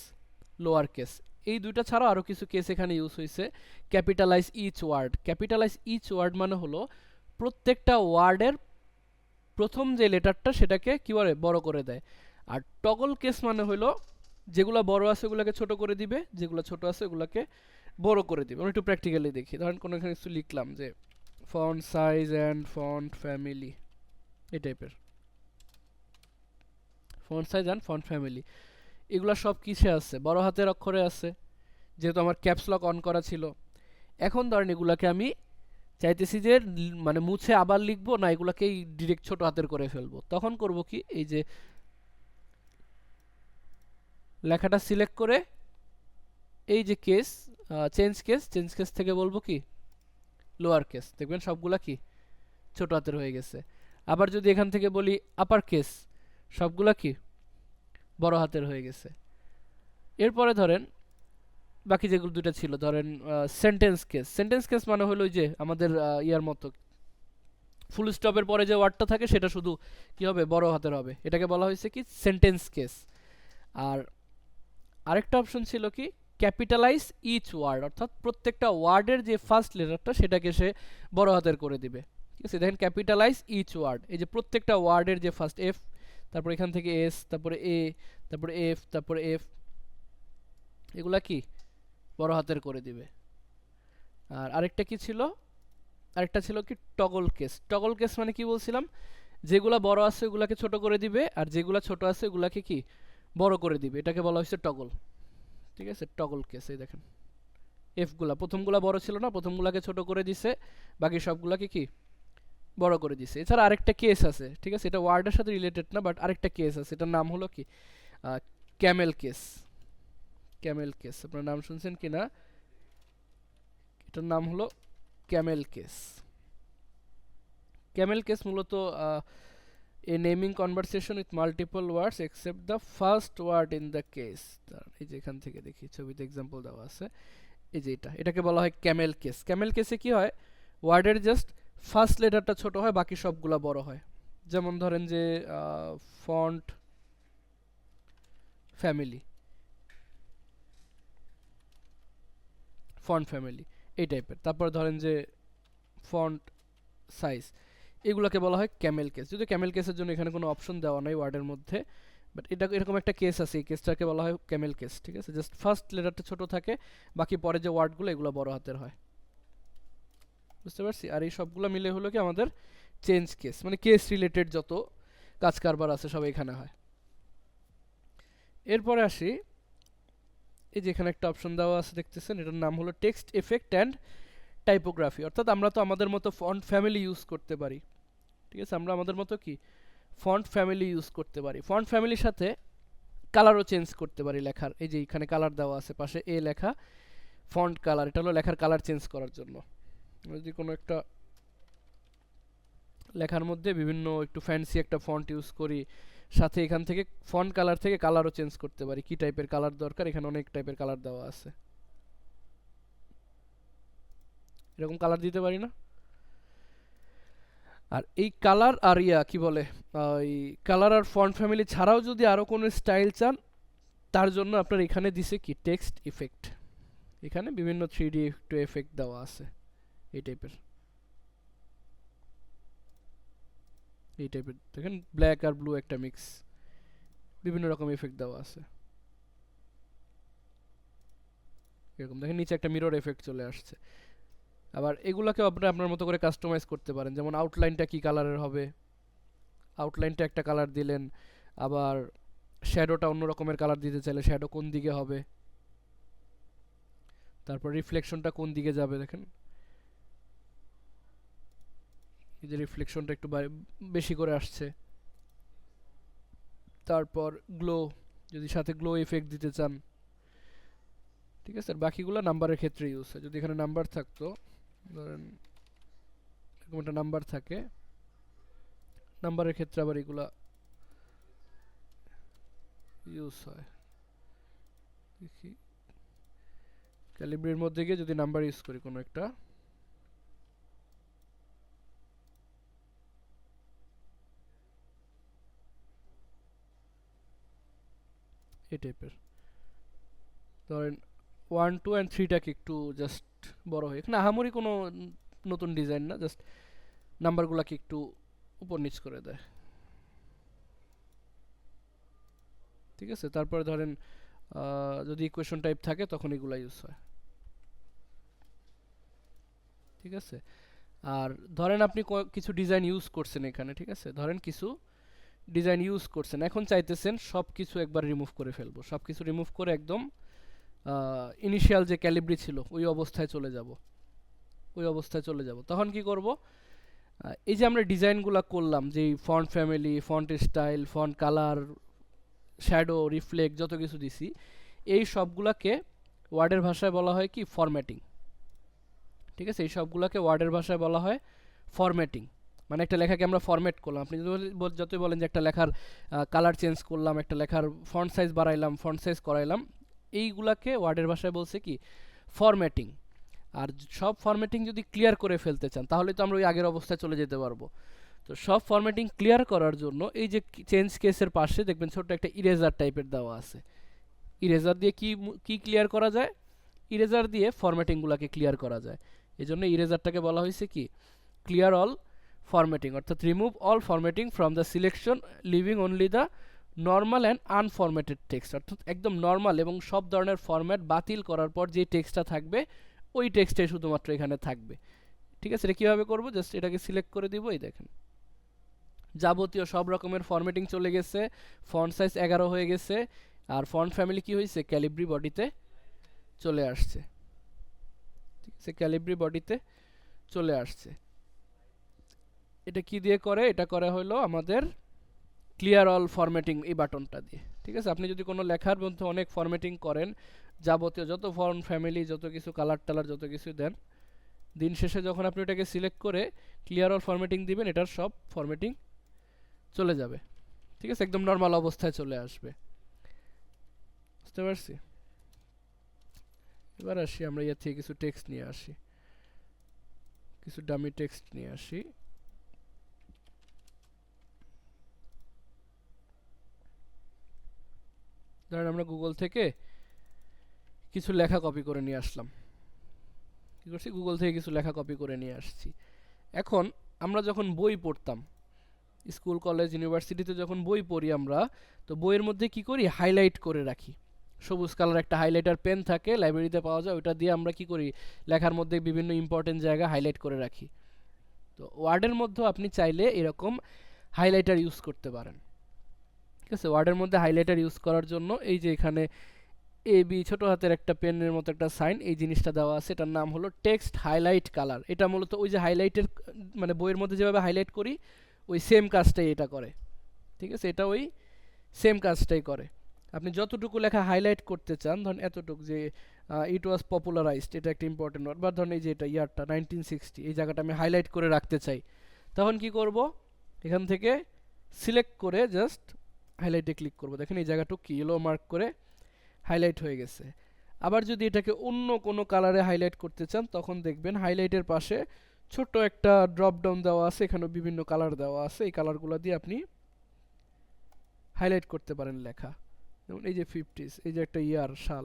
লোয়ার কেস। এই দুইটা ছাড়াও আরও কিছু কেস এখানে ইউজ হয়েছে। Capitalize each word, capitalize each word মানে হলো প্রত্যেকটা ওয়ার্ডের প্রথম যে লেটারটা সেটাকে কি বলে, বড় করে দেয়। আর টগল কেস মানে হলো যেগুলো বড় আছে ওগুলোকে ছোট করে দিবে, যেগুলো ছোট আছে ওগুলোকে বড় করে দিবে। আমরা একটু প্র্যাকটিক্যালি দেখি, ধরেন কোনো এখানে কিছু লিখলাম যে font size and font family, এই টাইপের font size and font family, এগুলো সব কিসে আছে, বড় হাতের অক্ষরে আছে, যেহেতু আমার ক্যাপস লক অন করা ছিল। এখন ধরেন এগুলাকে আমি চাইতেছি যে মানে মুছে আবার লিখবো না, এগুলাকেই ডিরেক্ট ছোট হাতের করে ফেলবো। তখন করব কি, এই যে লেখাটা সিলেক্ট করে এই যে কেস, চেঞ্জ কেস থেকে বলবো কি লোয়ার কেস, দেখবেন সবগুলা কি ছোট হাতের হয়ে গেছে। আবার যদি এখান থেকে বলি আপার কেস, সবগুলা কি বড় হাতের হয়ে গেছে। এরপরে ধরেন বাকি যেগুলো দুটো ছিল, ধরেন সেন্টেন্স কেস মানে হলো ওই যে আমাদের ইয়ার মতো ফুল স্টপের পরে যে ওয়ার্ডটা থাকে সেটা শুধু কি হবে, বড় হাতের হবে, এটাকে বলা হয়েছে কি সেন্টেন্স কেস। আর আরেকটা অপশন ছিল কি ক্যাপিটালাইজ ইচ ওয়ার্ড, অর্থাৎ প্রত্যেকটা ওয়ার্ডের যে ফার্স্ট লেটারটা সেটাকে সে বড় হাতের করে দিবে। ঠিক আছে, দেখেন ক্যাপিটালাইজ ইচ ওয়ার্ড, এই যে প্রত্যেকটা ওয়ার্ডের যে ফার্স্ট এফ, তারপর এখান থেকে এস, তারপরে এ, তারপরে এফ, তারপরে এফ, এগুলা কি বড় হাতের করে দিবে। আর আরেকটা কি ছিল, আরেকটা ছিল কি টগল কেস মানে কি বলছিলাম, যেগুলা বড় আছে ওগুলাকে ছোট করে দিবে, আর যেগুলা ছোট আছে ওগুলাকে কি বড় করে দিবে, এটাকে বলা হচ্ছে টগল। ঠিক আছে, টগল কেস। এই দেখেন এফগুলা প্রথমগুলা বড় ছিল না, প্রথমগুলাকে ছোট করে দিছে, বাকি সবগুলাকে কি বড় করে দিছে। এছাড়া আরেকটা কেস আছে, ঠিক আছে, এটা ওয়ার্ডের সাথে রিলেটেড না, বাট আরেকটা কেস আছে, এটার নাম হলো কি ক্যামেল কেস। আপনার নাম শুনছেন কি না, এটার নাম হলো ক্যামেল কেস। ক্যামেল কেস মূলত a naming conversation with multiple words except the first word in the case। এই যে এখান থেকে দেখি ছবিতে এক্সাম্পল দেওয়া আছে, এই যে এটাকে বলা হয় ক্যামেল কেস। ক্যামেল কেসে কি হয়, ওয়ার্ডের জাস্ট ফার্স্ট লেটারটা ছোট হয়, বাকি সবগুলা বড় হয়। যেমন ধরেন যে ফন্ট ফ্যামিলি, ফন্ট ফ্যামিলি এই টাইপের। তারপর ধরেন যে ফন্ট সাইজ, এগুলোকে বলা হয় ক্যামেল কেস। যদি ক্যামেল কেসের জন্য এখানে কোনো অপশন দেওয়া নাই ওয়ার্ডের মধ্যে, বাট এটা এরকম একটা কেস আছে, এই কেসটাকে বলা হয় ক্যামেল কেস। ঠিক আছে, জাস্ট ফার্স্ট লেটারটা ছোট থাকে, বাকি পরে যে ওয়ার্ডগুলো এগুলো বড় হাতের হয়। বুঝতে পারছি? আর এই সবগুলো মিলে হলো কি আমাদের চেঞ্জ কেস, মানে কেস রিলেটেড যত কাজ কারবার আছে সব এখানে হয়। এরপরে আসি, এই যে এখানে একটা অপশন দেওয়া আছে দেখতেছেন, এটার নাম হলো টেক্সট এফেক্ট অ্যান্ড টাইপোগ্রাফি। অর্থাৎ আমরা তো আমাদের মতো ফন্ট ফ্যামিলি ইউজ করতে পারি। ঠিক আছে, আমরা আমাদের মতো কি ফন্ট ফ্যামিলি ইউজ করতে পারি। ফন্ট ফ্যামিলির সাথে কালারও চেঞ্জ করতে পারি লেখার। এই যে এখানে কালার দেওয়া আছে পাশে, এ লেখা ফন্ট কালার, এটা হলো লেখার কালার চেঞ্জ করার জন্য। যদি কোনো একটা লেখার মধ্যে বিভিন্ন একটু ফ্যান্সি একটা ফন্ট ইউজ করি, সাথে এখান থেকে ফন্ট কালার থেকে কালারও চেঞ্জ করতে পারি, কি টাইপের কালার দরকার, এখানে অনেক টাইপের কালার দেওয়া আছে। এরকম কালার দিতে পারি না? আর এই কালার আর কি বলে, এই কালার আর ফন্ট ফ্যামিলি ছাড়াও যদি আরও কোনো স্টাইল চান, তার জন্য আপনার এখানে দিছে কি টেক্সট ইফেক্ট। এখানে বিভিন্ন 3D একটু এফেক্ট দেওয়া আছে, এই টাইপের দেখেন, ব্ল্যাক আর ব্লু একটা মিক্স, বিভিন্ন রকম এফেক্ট দেওয়া আছে। এরকম দেখেন নিচে একটা মিরর এফেক্ট চলে আসছে। আবার এগুলাকে আপনি আপনার মতো করে কাস্টমাইজ করতে পারেন, যেমন আউটলাইনটা কি কালারের হবে, আউটলাইনটা একটা কালার দিলেন, আবার শ্যাডোটা অন্য রকমের কালার দিতে চাইলে শ্যাডো কোন দিকে হবে, তারপর রিফ্লেকশনটা কোন দিকে যাবে, দেখেন এই যে রিফ্লেকশনটা একটু বেশি করে আসছে। তারপর গ্লো, যদি সাথে গ্লো ইফেক্ট দিতে চান। ঠিক আছে, আর বাকিগুলো নাম্বারের ক্ষেত্রে ইউজ হয়। যদি এখানে নাম্বার থাকতো, ধরেন এরকম একটা নাম্বার থাকে, নাম্বারের ক্ষেত্রে আবার এগুলা ইউজ হয়। দেখি ক্যালিব্রির মধ্যে গিয়ে যদি নাম্বার ইউজ করি কোনো একটা, এই টাইপের ধরেন 1 2 and 3টাকে একটু জাস্ট বড় হয়। এখানে আহামরি কোনো নতুন ডিজাইন না, জাস্ট নাম্বারগুলোকে একটু উপর নিচ করে দেয়। ঠিক আছে, তারপরে ধরেন যদি ইকুয়েশন টাইপ থাকে তখন এগুলো ইউজ হয়। ঠিক আছে, আর ধরেন আপনি কিছু ডিজাইন ইউজ করছেন এখানে, ঠিক আছে, ধরেন কিছু ডিজাইন ইউজ করছেন, এখন চাইতেছেন সব কিছু একবার রিমুভ করে ফেলবো, সব কিছু রিমুভ করে একদম ইনিশিয়াল যে ক্যালিব্রি ছিল ওই অবস্থায় চলে যাব, তখন কি করব, এই যে আমরা ডিজাইনগুলো করলাম, যেই font family, font style, font colour, shadow, reflect যত কিছু দিছি, এই সবগুলাকে ওয়ার্ডের ভাষায় বলা হয় কি ফরম্যাটিং। ঠিক আছে, এই সবগুলোকে ওয়ার্ডের ভাষায় বলা হয় ফরম্যাটিং। মানে একটা লেখাকে আমরা ফরম্যাট করলাম। আপনি যতই বলেন যে একটা লেখার কালার চেঞ্জ করলাম, একটা লেখার ফন্ট সাইজ বাড়াইলাম, ফন্ট সাইজ করাইলাম, এইগুলাকে ওয়ার্ডের ভাষায় বলছে কি ফরম্যাটিং। আর সব ফরম্যাটিং যদি ক্লিয়ার করে ফেলতে চান তাহলে তো আমরা ওই আগের অবস্থায় চলে যেতে পারবো। তো সব ফরম্যাটিং ক্লিয়ার করার জন্য এই যে চেঞ্জ কেসের পাশে দেখবেন ছোট্ট একটা ইরেজার টাইপের দেওয়া আছে। ইরেজার দিয়ে কি ক্লিয়ার করা যায়, ইরেজার দিয়ে ফরম্যাটিংগুলোকে ক্লিয়ার করা যায়। এই জন্য ইরেজারটাকে বলা হয়েছে কি ক্লিয়ার অল ফরম্যাটিং, অর্থাৎ remove all formatting from the selection leaving only the normal and unformatted text. অর্থাৎ একদম নর্মাল এবং সব ধরনের ফরম্যাট বাতিল করার পর যে টেক্সটটা থাকবে ওই টেক্সটে শুধুমাত্র এখানে থাকবে। ঠিক আছে, এটা কীভাবে করবো, জাস্ট এটাকে সিলেক্ট করে দিব, এই দেখেন যাবতীয় সব রকমের ফরম্যাটিং চলে গেছে, ফন্ট সাইজ 11 হয়ে গেছে, আর ফন্ট ফ্যামিলি কি হয়েছে ক্যালিব্রি বডিতে চলে আসছে। ঠিক আছে, ক্যালিব্রি বডিতে চলে আসছে। এটা কি দিয়ে করে, এটা করা হলো আমাদের ক্লিয়ার অল ফরম্যাটিং এই বাটনটা দিয়ে। ঠিক আছে, আপনি যদি কোনো লেখার মধ্যে অনেক ফরম্যাটিং করেন, যাবতীয় যত ফন্ট ফ্যামিলি, যত কিছু কালার টালার যত কিছু দেন, দিন শেষে যখন আপনি ওটাকে সিলেক্ট করে ক্লিয়ার অল ফরম্যাটিং দিবেন, এটার সব ফরম্যাটিং চলে যাবে। ঠিক আছে, একদম নর্মাল অবস্থায় চলে আসবে। বুঝতে পারছি? এবার আসি আমরা ইয়ে থেকে কিছু টেক্সট নিয়ে আসি, কিছু ডামি টেক্সট নিয়ে আসি। ধরেন আমরা গুগল থেকে কিছু লেখা কপি করে নিয়ে আসলাম। কি করছি, গুগল থেকে কিছু লেখা কপি করে নিয়ে আসছি। এখন আমরা যখন বই পড়তাম, স্কুল কলেজ ইউনিভার্সিটিতে যখন বই পড়ি আমরা, তো বইয়ের মধ্যে কি করি, হাইলাইট করে রাখি। সবুজ কালার একটা হাইলাইটার পেন থাকে, লাইব্রেরিতে পাওয়া যায়, ওটা দিয়ে আমরা কি করি, লেখার মধ্যে বিভিন্ন ইম্পর্টেন্ট জায়গা হাইলাইট করে রাখি। তো ওয়ার্ডের মধ্যেও আপনি চাইলে এরকম হাইলাইটার ইউজ করতে পারেন। ঠিক আছে, ওয়ার্ডের মধ্যে হাইলাইটার ইউজ করার জন্য এই যে এখানে এ বি ছোট হাতের একটা পেনের মতো একটা সাইন, এই জিনিসটা দেওয়া আছে, এটার নাম হলো টেক্সট হাইলাইট কালার। এটা মূলত ওই যে হাইলাইটের মানে বইয়ের মধ্যে যেভাবে হাইলাইট করি ওই সেম কাজটাই এটা করে। ঠিক আছে, এটা ওই সেম কাজটাই করে। আপনি যতটুকু লেখা হাইলাইট করতে চান, ধরেন এতটুকু যে ইট ওয়াজ পপুলারাইজড, এটা একটা ইম্পর্টেন্ট ওয়ার্ড, বা ধরেন এই যে এটা ইয়ারটা 1960, এই জায়গাটা আমি হাইলাইট করে রাখতে চাই, তখন কি করব, এখান থেকে সিলেক্ট করে জাস্ট হাইলাইটে ক্লিক করব। দেখেন এই জায়গাটুকু ইয়েলো মার্ক করে হাইলাইট হয়ে গেছে। আবার যদি এটাকে অন্য কোনো কালারে হাইলাইট করতে চান, তখন দেখবেন হাইলাইটের পাশে ছোট্ট একটা ড্রপ ডাউন দেওয়া আছে, এখানে বিভিন্ন কালার দেওয়া আছে, এই কালারগুলো দিয়ে আপনি হাইলাইট করতে পারেন লেখা। যেমন এই যে 50s, এই যে একটা ইয়ার সাল,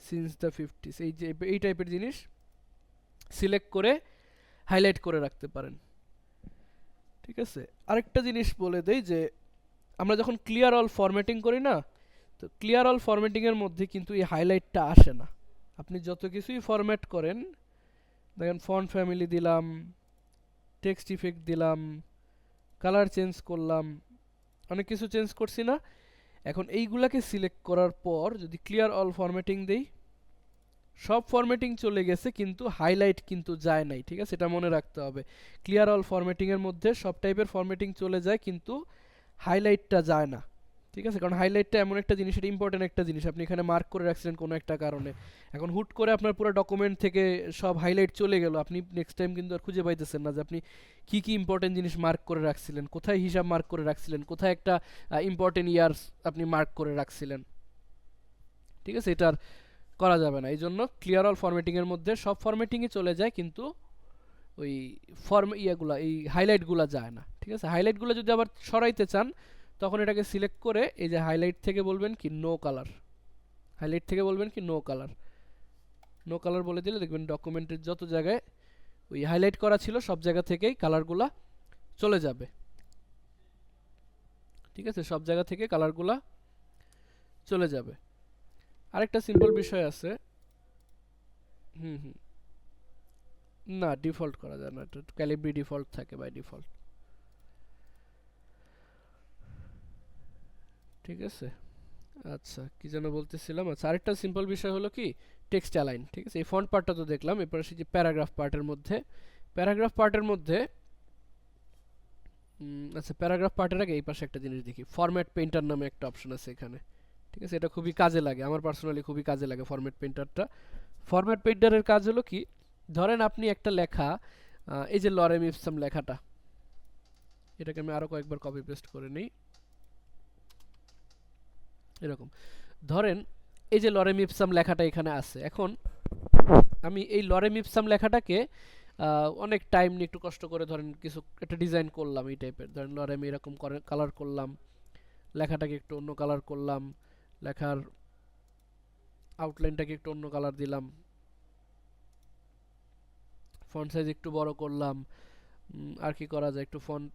সিন্স দ্য 50s, এই যে এই টাইপের জিনিস সিলেক্ট করে হাইলাইট করে রাখতে পারেন। ঠিক আছে, আরেকটা জিনিস বলে দেই যে আমরা যখন ক্লিয়ার অল ফরম্যাটিং করি না, তো ক্লিয়ার অল ফরম্যাটিংয়ের মধ্যে কিন্তু এই হাইলাইটটা আসে না। আপনি যত কিছুই ফরম্যাট করেন, দেখেন ফন্ট ফ্যামিলি দিলাম, টেক্সট ইফেক্ট দিলাম, কালার চেঞ্জ করলাম, অনেক কিছু চেঞ্জ করছি না। এখন এইগুলাকে সিলেক্ট করার পর যদি ক্লিয়ার অল ফরম্যাটিং দেই, সব ফরম্যাটিং চলে গেছে কিন্তু হাইলাইট কিন্তু যায় নাই। ঠিক আছে, এটা মনে রাখতে হবে। ক্লিয়ার অল ফরম্যাটিংয়ের মধ্যে সব টাইপের ফরম্যাটিং চলে যায় কিন্তু হাইলাইটটা যায় না। ঠিক আছে, কারণ হাইলাইটটা এমন একটা জিনিস, এটা ইম্পর্টেন্ট একটা জিনিস, আপনি এখানে মার্ক করে রাখছিলেন কোনো একটা কারণে, এখন হুট করে আপনার পুরো ডকুমেন্ট থেকে সব হাইলাইট চলে গেল, আপনি নেক্সট টাইম কিন্তু আর খুঁজে পাইতেছেন না যে আপনি কি কি ইম্পর্টেন্ট জিনিস মার্ক করে রাখছিলেন, কোথায় হিসাব মার্ক করে রাখছিলেন, কোথায় একটা ইম্পর্টেন্ট ইয়ার্স আপনি মার্ক করে রাখছিলেন। ঠিক আছে, এটা আর করা যাবে না। এই জন্য ক্লিয়ার অল ফরম্যাটিংয়ের মধ্যে সব ফরম্যাটিংই চলে যায় কিন্তু ওই ইয়াগুলা, এই হাইলাইটগুলা যায় না। ঠিক আছে, হাইলাইটগুলো যদি আবার সরাইতে চান, তখন এটাকে সিলেক্ট করে এই যে হাইলাইট থেকে বলবেন কি নো কালার, হাইলাইট থেকে বলবেন কি নো কালার, নো কালার বলে দিলে দেখবেন ডকুমেন্টের যত জায়গায় ওই হাইলাইট করা ছিল সব জায়গা থেকেই কালারগুলা চলে যাবে। ঠিক আছে, সব জায়গা থেকে কালারগুলা চলে যাবে। আরেকটা সিম্পল বিষয় আছে। হুম হুম না, ডিফল্ট করা যায় না, এটা ক্যালিব্রি ডিফল্ট থাকে বাই ডিফল্ট। ঠিক আছে, আচ্ছা কি যেন বলতেছিলাম, আচ্ছা আরেকটা সিম্পল বিষয় হলো কি টেক্সট অ্যালাইন। ঠিক আছে, এই ফন্ট পার্টটা তো দেখলাম, এরপর আসি যে প্যারাগ্রাফ পার্টের মধ্যে। প্যারাগ্রাফ পার্টের মধ্যে আচ্ছা প্যারাগ্রাফ পার্টের আগে এই পাশে একটা জিনিস দেখি, ফরম্যাট পেইন্টার নামে একটা অপশন আছে এখানে। ঠিক আছে, এটা খুবই কাজে লাগে, আমার পার্সোনালি খুবই কাজে লাগে ফরম্যাট পেইন্টারটা। ফরম্যাট পেইন্টারের কাজ হলো কি, ধরেন আপনি একটা লেখা, এই যে লরেম ইপসাম লেখাটা, এটাকে আমি আরো কয়েকবার কপি পেস্ট করে নিই। এরকম ধরেন এই যে লরেম ইপসাম লেখাটা এখানে আছে, এখন আমি এই লরেম ইপসাম লেখাটাকে অনেক টাইম নিয়ে একটু কষ্ট করে ধরেন কিছু একটা ডিজাইন করলাম এই টাইপের, ধরেন লরেম এরকম করে কালার করলাম, লেখাটাকে একটু অন্য কালার করলাম, লেখার আউটলাইনটাকে একটু অন্য কালার দিলাম, ফন্ট সাইজ একটু বড় করলাম, আর কি করা যায়, একটু ফন্ট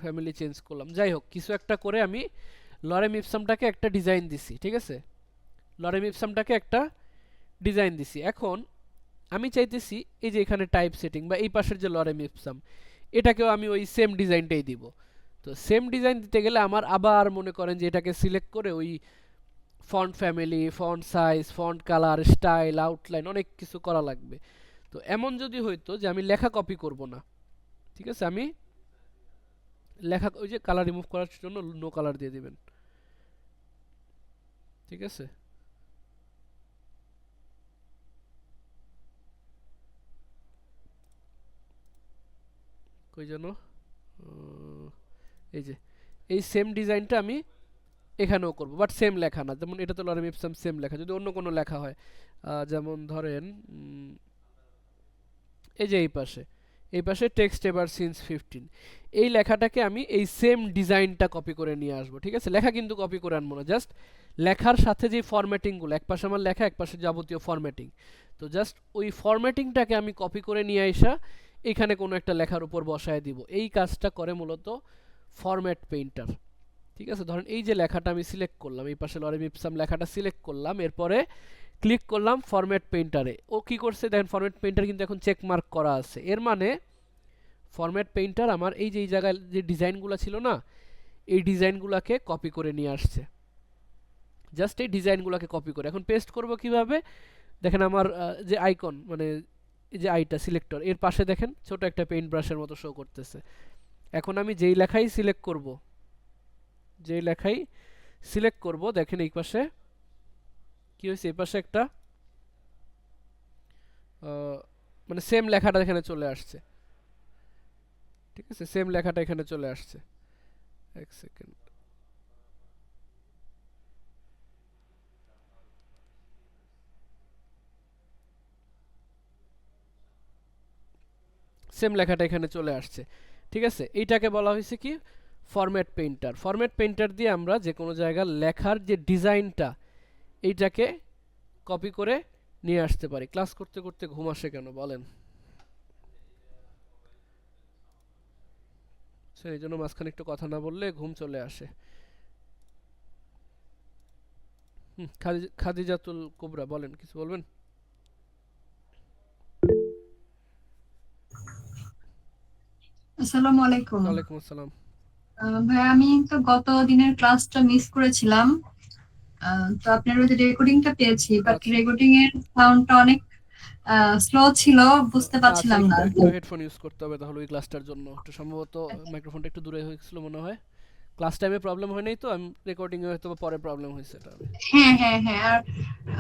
ফ্যামিলি চেঞ্জ করলাম, যাই হোক কিছু একটা করে আমি লরেম ইপসামটাকে একটা ডিজাইন দিছি। ঠিক আছে, লরেম ইপসামটাকে একটা ডিজাইন দিছি। এখন আমি চাইতেছি এই যে এখানে টাইপ সেটিং বা এই পাশের যে লরেম ইপসাম, এটাকেও আমি ওই সেম ডিজাইনটাই দিব। তো সেম ডিজাইন দিতে গেলে আমার আবার মনে করেন যে এটাকে সিলেক্ট করে ওই font family, font size, font colour, style, outline অনেক কিছু করা লাগবে। তো এমন যদি হইতো যে আমি লেখা কপি করব না, ঠিক আছে, আমি লেখা ওই যে কালার রিমুভ করার জন্য নো কালার দিয়ে দিবেন। ঠিক আছে, কই যেন এই যে এই সেম ডিজাইনটা আমি এখানেও করব, বাট সেম লেখা না, যেমন এটা তো লরেম ইপসাম সেম লেখা, যদি অন্য কোনো লেখা হয় যেমন ধরেন এই যে এই পাশে টেক্সট এবার সিন্স 15, এই লেখাটাকে আমি এই সেম ডিজাইনটা কপি করে নিয়ে আসবো। ঠিক আছে, লেখা কিন্তু কপি করে আনবো না, জাস্ট লেখার সাথে যে ফরম্যাটিংগুলো, এক পাশে আমার লেখা এক পাশে যাবতীয় ফরম্যাটিং, তো জাস্ট ওই ফরম্যাটিংটাকে আমি কপি করে নিয়ে আসা এখানে কোনো একটা লেখার উপর বসায় দিব। এই কাজটা করে মূলত ফরম্যাট পেইন্টার। ঠিক আছে, ধরেন এই যে লেখাটা আমি সিলেক্ট করলাম, এই পাশে লরেম ইপসাম লেখাটা সিলেক্ট করলাম, এরপরে ক্লিক করলাম ফরম্যাট পেইন্টারে, ও কি করছে দেখেন, ফরম্যাট পেইন্টার কিন্তু এখন চেক মার্ক করা আছে, এর মানে ফরম্যাট পেইন্টার আমার এই যে এই জায়গায় যে ডিজাইনগুলো ছিল না, এই ডিজাইনগুলোকে কপি করে নিয়ে আসছে। জাস্ট এই ডিজাইনগুলোকে কপি করে এখন পেস্ট করব কিভাবে দেখেন, আমার যে আইকন মানে এই যে আইটা সিলেক্টর, এর পাশে দেখেন ছোট একটা পেইন্ট ব্রাশের মতো শো করতেছে। এখন আমি যেই লেখাই সিলেক্ট করব, দেখেন এই পাশে কি হয়েছে, এই পাশে একটা মানে সেম লেখাটা এখানে চলে আসছে। ঠিক আছে, সেম লেখাটা এখানে চলে আসছে। এক সেকেন্ড, সেম লেখাটা এখানে চলে আসছে। ঠিক আছে, এইটাকে বলা হয়েছে কি ফরম্যাট পেইন্টার। ফরম্যাট পেইন্টার দিয়ে আমরা যে কোনো জায়গার লেখার যে ডিজাইনটা এইটাকে কপি করে নিয়ে আসতে পারি। ক্লাস করতে করতে ঘুম আসে কেন বলেন? এই জন্য মাঝখানে একটু কথা না বললে ঘুম চলে আসে। খাদিজাতুল কুবরা বলেন, কিছু বলবেন? আসসালামু আলাইকুম। ওয়ালাইকুম আসসালাম। ভাই আমি তো গত দিনের ক্লাসটা মিস করেছিলাম। তো আপনার ওই যে রেকর্ডিংটা পেয়েছি, বাট আচ্ছা রেকর্ডিং এর সাউন্ডটা অনেক স্লো ছিল, বুঝতে আচ্ছা, পারছিলাম না। একটু একটু হেডফোন ইউজ করতে হবে তাহলে ওই ক্লাসটার জন্য, একটু সম্ভবত মাইক্রোফোনটা একটু দূরে হয়ে গেছিল মনে হয়। ক্লাস টাইমে প্রবলেম হয় নাই তো, আমি রেকর্ডিং এ হয়তো পরে প্রবলেম হয়েছে এটা। হ্যাঁ হ্যাঁ হ্যাঁ, আর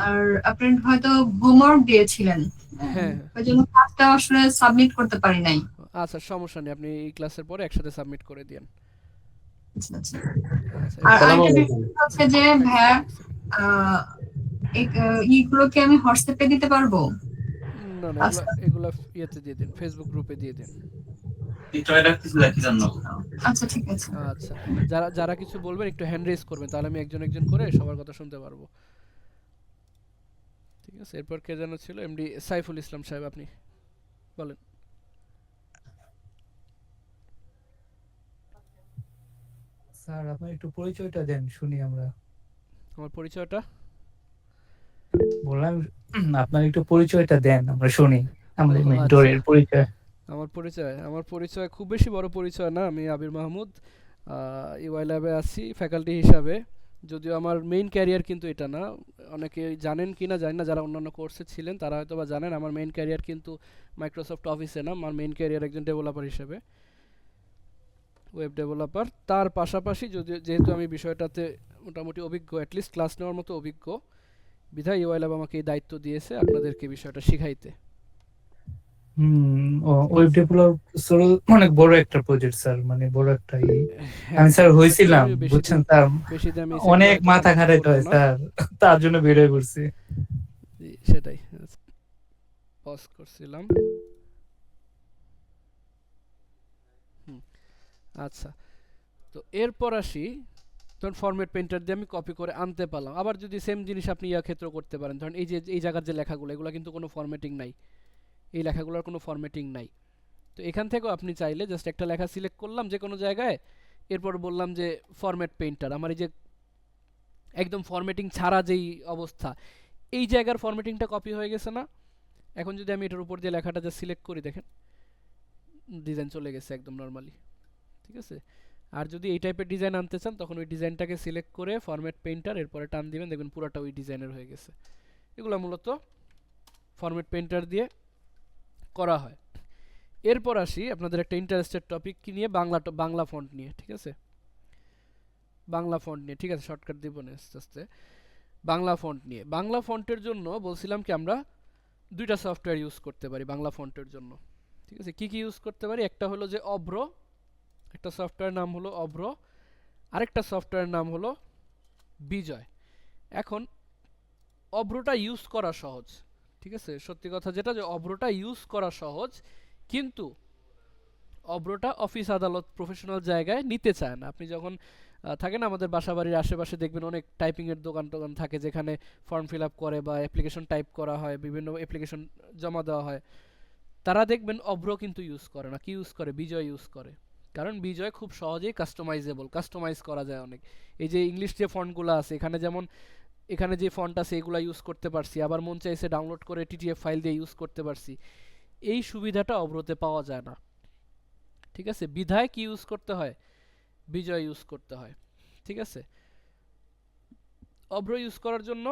আর আপনি হয়তো হোমওয়ার্ক দিয়েছিলেন, হ্যাঁ হ্যাঁ, ওই জন্য ক্লাসটা আসলে সাবমিট করতে পারি নাই। আচ্ছা সমস্যা নেই, আপনি এই ক্লাসের পরে একসাথে সাবমিট করে দিন। আচ্ছা আচ্ছা। আচ্ছা আর এরপর আরেকটা বিষয় হচ্ছে যে ভাইয়া, এক সেকেন্ড। এইগুলোকে আমি হোয়াটসঅ্যাপে দিতে পারবো? না না, এগুলা আচ্ছা এগুলা ইয়েতে দিয়ে দিন, ফেসবুক গ্রুপে দিয়ে দিন। আচ্ছা, ঠিক আছে। আচ্ছা, যারা যারা কিছু বলবেন একটু হ্যান্ড রেজ করবেন, তাহলে আমি একজন একজন করে সবার কথা শুনতে পারবো। ঠিক আছে, এরপর কে যেন ছিল, এমডি সাইফুল ইসলাম সাহেব, আপনি বলেন। স্যার আপনি একটু পরিচয়টা দেন শুনি আমরা। আমার পরিচয়টা বললাম আপনার একটু পরিচয়টা দেন আমরা শুনি, আমাদের ও আচ্ছা, মেন্টরের পরিচয়। আমার পরিচয় খুব বেশি বড় পরিচয় না, আমি আবির মাহমুদ, ইউআই ল্যাবে আছি ফ্যাকাল্টি হিসাবে। যদিও আমার মেইন ক্যারিয়ার কিন্তু এটা না, অনেকে জানেন কি না জানি না, যারা অন্যান্য কোর্সে ছিলেন তারা হয়তো বা জানেন আমার মেইন ক্যারিয়ার কিন্তু মাইক্রোসফট অফিসে না, আমার মেইন ক্যারিয়ার একজন ডেভেলপার হিসেবে, ওয়েব ডেভেলপার। তার পাশাপাশি যদি যেহেতু আমি বিষয়টাতে মোটামুটি অভিজ্ঞ, অ্যাটলিস্ট ক্লাস নেওয়ার মতো অভিজ্ঞ, বিধায় ইউআই ল্যাব আমাকে এই দায়িত্ব দিয়েছে আপনাদেরকে বিষয়টা শিখাইতে। ওয়েব ডেভেলপার অনেক বড় একটা প্রজেক্ট স্যার, মানে বড় একটা হ্যাঁ, আমি স্যার হয়তো হয়েছিলাম, আমি বেশি বুঝছেন স্যার, বেশি দামে অনেক সেক্টরে মাথা আলোচনা খাটাইতে করব হয় না। স্যার, তার জন্য বের হয়ে পড়ছি। জি, সেটাই পজ করছিলাম। হুম, আচ্ছা, তো এরপর আসি, ধরুন ফরম্যাট পেইন্টার দিয়ে আমি কপি করে আনতে পারলাম। আবার যদি সেম জিনিস আপনি ইয়া ক্ষেত্রেও করতে পারেন, ধরেন এই যে এই জায়গার যে লেখাগুলো, এগুলো কিন্তু কোনো ফরম্যাটিং নাই, এই লেখাগুলোর কোনো ফরম্যাটিং নাই। তো এখান থেকেও আপনি চাইলে জাস্ট একটা লেখা সিলেক্ট করলাম যে কোনো জায়গায়, এরপর বললাম যে ফরম্যাট পেইন্টার, আমার এই যে একদম ফরম্যাটিং ছাড়া যেই অবস্থা, এই জায়গার ফরম্যাটিংটা কপি হয়ে গেছে না। এখন যদি আমি এটার উপর দিয়ে লেখাটা যা সিলেক্ট করি, দেখেন ডিজাইন চলে গেছে একদম নর্মালি। ঠিক আছে, আর যদি এই টাইপের ডিজাইন আনতে চান তখন ওই ডিজাইনটাকে সিলেক্ট করে ফরম্যাট পেইন্টার, এরপরে টান দিবেন, দেখবেন পুরোটা ওই ডিজাইনের হয়ে গেছে। এগুলো মূলত ফরম্যাট পেইন্টার দিয়ে করা হয়। এরপর আসি আপনাদের একটা ইন্টারেস্টেড টপিক কি নিয়ে, বাংলা ফন্ট নিয়ে। ঠিক আছে, বাংলা ফন্ট নিয়ে, ঠিক আছে শর্টকাট দিব না আস্তে আস্তে। বাংলা ফন্ট নিয়ে, বাংলা ফন্টের জন্য বলছিলাম কি আমরা দুইটা সফটওয়্যার ইউজ করতে পারি বাংলা ফন্টের জন্য। ঠিক আছে, কি কি ইউজ করতে পারি? একটা হলো যে অভ্র, একটা সফটওয়্যার নাম হলো অভ্র, আরেকটা সফটওয়্যার নাম হলো বিজয়। এখন অভ্রটা ইউজ করা সহজ, ঠিক আছে, সত্যি কথা যেটা যে অভ্রটা ইউজ করা সহজ, কিন্তু অভ্রটা অফিস আদালত প্রফেশনাল জায়গায় নিতে চায় না। আপনি যখন থাকে না আমাদের বাসাবাড়ির আশেপাশে দেখবেন অনেক টাইপিংয়ের দোকান টোকান থাকে যেখানে ফর্ম ফিল আপ করে বা অ্যাপ্লিকেশন টাইপ করা হয়, বিভিন্ন অ্যাপ্লিকেশন জমা দেওয়া হয়, তারা দেখবেন অভ্র কিন্তু ইউজ করে না। কি ইউজ করে? বিজয় ইউজ করে। কারণ বিজয় খুব সহজেই কাস্টমাইজেবল, কাস্টমাইজ করা যায় অনেক। এই যে ইংলিশ যে ফন্টগুলো আছে এখানে, যেমন এখানে যে ফন্ট আছে এগুলো ইউজ করতে পারছি, আবার মন চাইছে ডাউনলোড করে টিটিএফ ফাইল দিয়ে ইউজ করতে পারছি। এই সুবিধাটা অভ্রতে পাওয়া যায় না, ঠিক আছে। বিধায় কি ইউজ করতে হয়? বিজয় ইউজ করতে হয়, ঠিক আছে। অভ্র ইউজ করার জন্য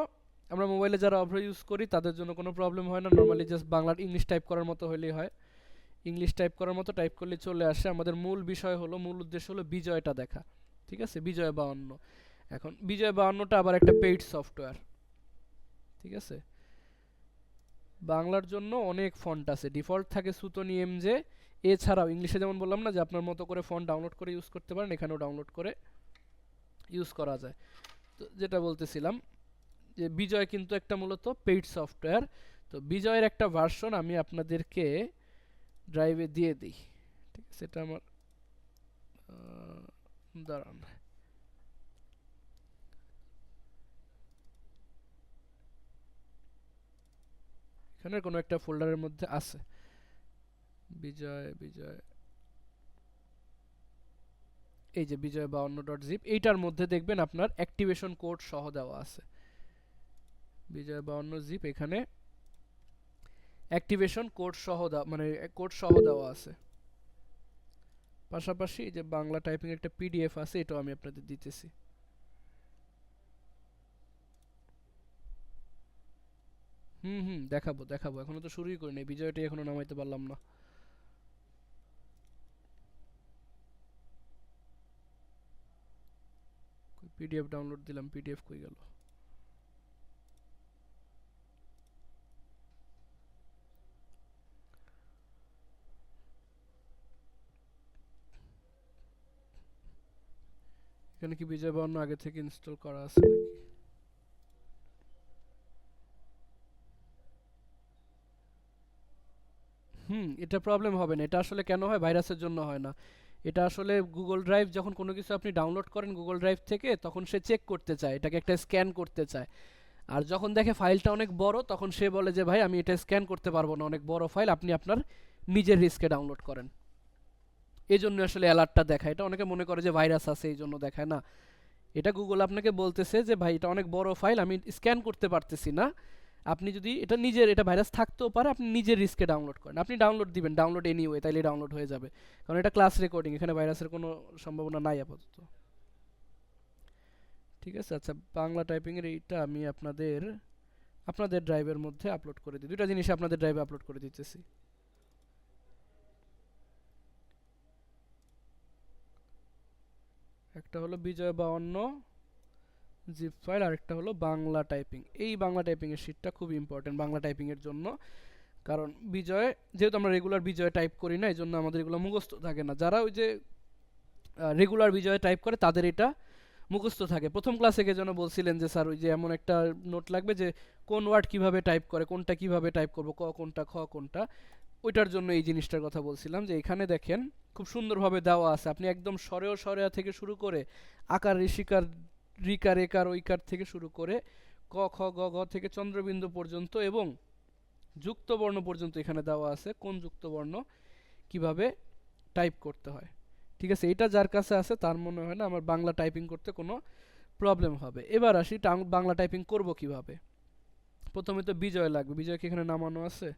আমরা মোবাইলে যারা অভ্র ইউজ করি তাদের জন্য কোনো প্রবলেম হয় না। নর্মালি জাস্ট বাংলার ইংলিশ টাইপ করার মতো হলেই হয়, ইংলিশ টাইপ করার মতো টাইপ করলে চলে আসে। আমাদের মূল বিষয় হলো, মূল উদ্দেশ্য হলো বিজয়টা দেখা, ঠিক আছে, বিজয় 52। এখন বিজয় 52টা আবার একটা পেইড সফটওয়্যার, ঠিক আছে। বাংলার জন্য অনেক ফন্ট আছে, ডিফল্ট থাকে সুতনি এমজে। এছাড়াও ইংলিশে যেমন বললাম না যে আপনার মতো করে ফন্ট ডাউনলোড করে ইউজ করতে পারেন, এখানেও ডাউনলোড করে ইউজ করা যায়। তো যেটা বলতেছিলাম যে বিজয় কিন্তু একটা মূলত পেইড সফটওয়্যার। তো বিজয়ের একটা ভার্সন আমি আপনাদেরকে ড্রাইভে দিয়ে দিই, ঠিক আছে। এটা আমার দাঁড়ান, এখানে কোনো একটা ফোল্ডারের মধ্যে আছে বিজয়, বিজয়, এই যে বিজয় 52.zip, এইটার মধ্যে দেখবেন আপনার অ্যাক্টিভেশন কোড সহ দেওয়া আছে। বিজয় 52 জিপ, এখানে অ্যাক্টিভেশন কোড সহ মানে কোড সহ দেওয়া আছে। পাশাপাশি এই যে বাংলা টাইপিং একটা পিডিএফ আছে, এটাও আমি আপনাদের দিতেছি। দেখাবো দেখাবো, এখনো তো শুরুই করিনি, বিজয়টাই এখনো নামাইতে পারলাম না। পিডিএফ ডাউনলোড দিলাম, পিডিএফ কই গেল? এখানে কি বিজয় 52 আগে থেকে ইনস্টল করা আছে নাকি? এটা প্রবলেম হবে না। এটা আসলে কেন হয়? ভাইরাসের জন্য হয় না। এটা আসলে গুগল ড্রাইভ, যখন কোনো কিছু আপনি ডাউনলোড করেন গুগল ড্রাইভ থেকে, তখন সে চেক করতে চায়, এটাকে একটা স্ক্যান করতে চায়। আর যখন দেখে ফাইলটা অনেক বড়, তখন সে বলে যে ভাই আমি এটা স্ক্যান করতে পারবো না, অনেক বড় ফাইল, আপনি আপনার নিজের রিস্কে ডাউনলোড করেন। এই জন্য আসলে অ্যালার্টটা দেখায়। এটা অনেকে মনে করে যে ভাইরাস আছে এই জন্য দেখায় না। এটা গুগল আপনাকে বলতেছে যে ভাই এটা অনেক বড় ফাইল, আমি স্ক্যান করতে পারতেছি না, আপনি যদি এটা নিজের, এটা ভাইরাস থাকতেও পারে, আপনি নিজের রিস্কে ডাউনলোড করেন। আপনি ডাউনলোড দিবেন, ডাউনলোড এনিওয়ে, তাইলে ডাউনলোড হয়ে যাবে, কারণ এটা ক্লাস রেকর্ডিং, এখানে ভাইরাসের কোনো সম্ভাবনা নাই আপাতত, ঠিক আছে। আচ্ছা, বাংলা টাইপিং এর এইটা আমি আপনাদের আপনাদের ড্রাইভের মধ্যে আপলোড করে দিই। দুইটা জিনিস আপনাদের ড্রাইভে আপলোড করে দিতেছি। একটা হলো বিজয় 52 জিপ ফাইল, আর একটা হলো বাংলা টাইপিং। এই বাংলা টাইপিং এর শীটটা খুব ইম্পর্টেন্ট বাংলা টাইপিং এর জন্য, কারণ বিজয়, যেহেতু আমরা রেগুলার বিজয় টাইপ করি না, এই জন্য আমাদের এগুলো মুখস্থ থাকে না। যারা ওই যে রেগুলার বিজয় টাইপ করে তাদের এটা মুখস্থ থাকে। প্রথম ক্লাসে কে যেন বলছিলেন যে স্যার ওই যে এমন একটা নোট লাগবে যে কোন ওয়ার্ড কিভাবে টাইপ করে, কোনটা কিভাবে টাইপ করব, ক কোনটা খ কোনটা, ওইটার জন্য এই জিনিসটার কথা বলছিলাম। যে এখানে দেখেন খুব সুন্দরভাবে দেওয়া আছে, আপনি একদম স্বরেয় স্বরেয়া থেকে শুরু করে আকার ঋষিকার রিকার একার ঐকার থেকে শুরু করে ক খ গ ঘ থেকে চন্দ্রবিন্দু পর্যন্ত এবং যুক্ত বর্ণ পর্যন্ত এখানে দেওয়া আছে, কোন যুক্ত বর্ণ কিভাবে টাইপ করতে হয়, ঠিক আছে। এটা যার কাছে আছে তার মনে হয় না আমার বাংলা টাইপিং করতে কোনো প্রবলেম হবে। এবার আসি বাংলা টাইপিং করব কিভাবে। প্রথমে তো বিজয় লাগবে, বিজয় কি এখানে নামানো আছে?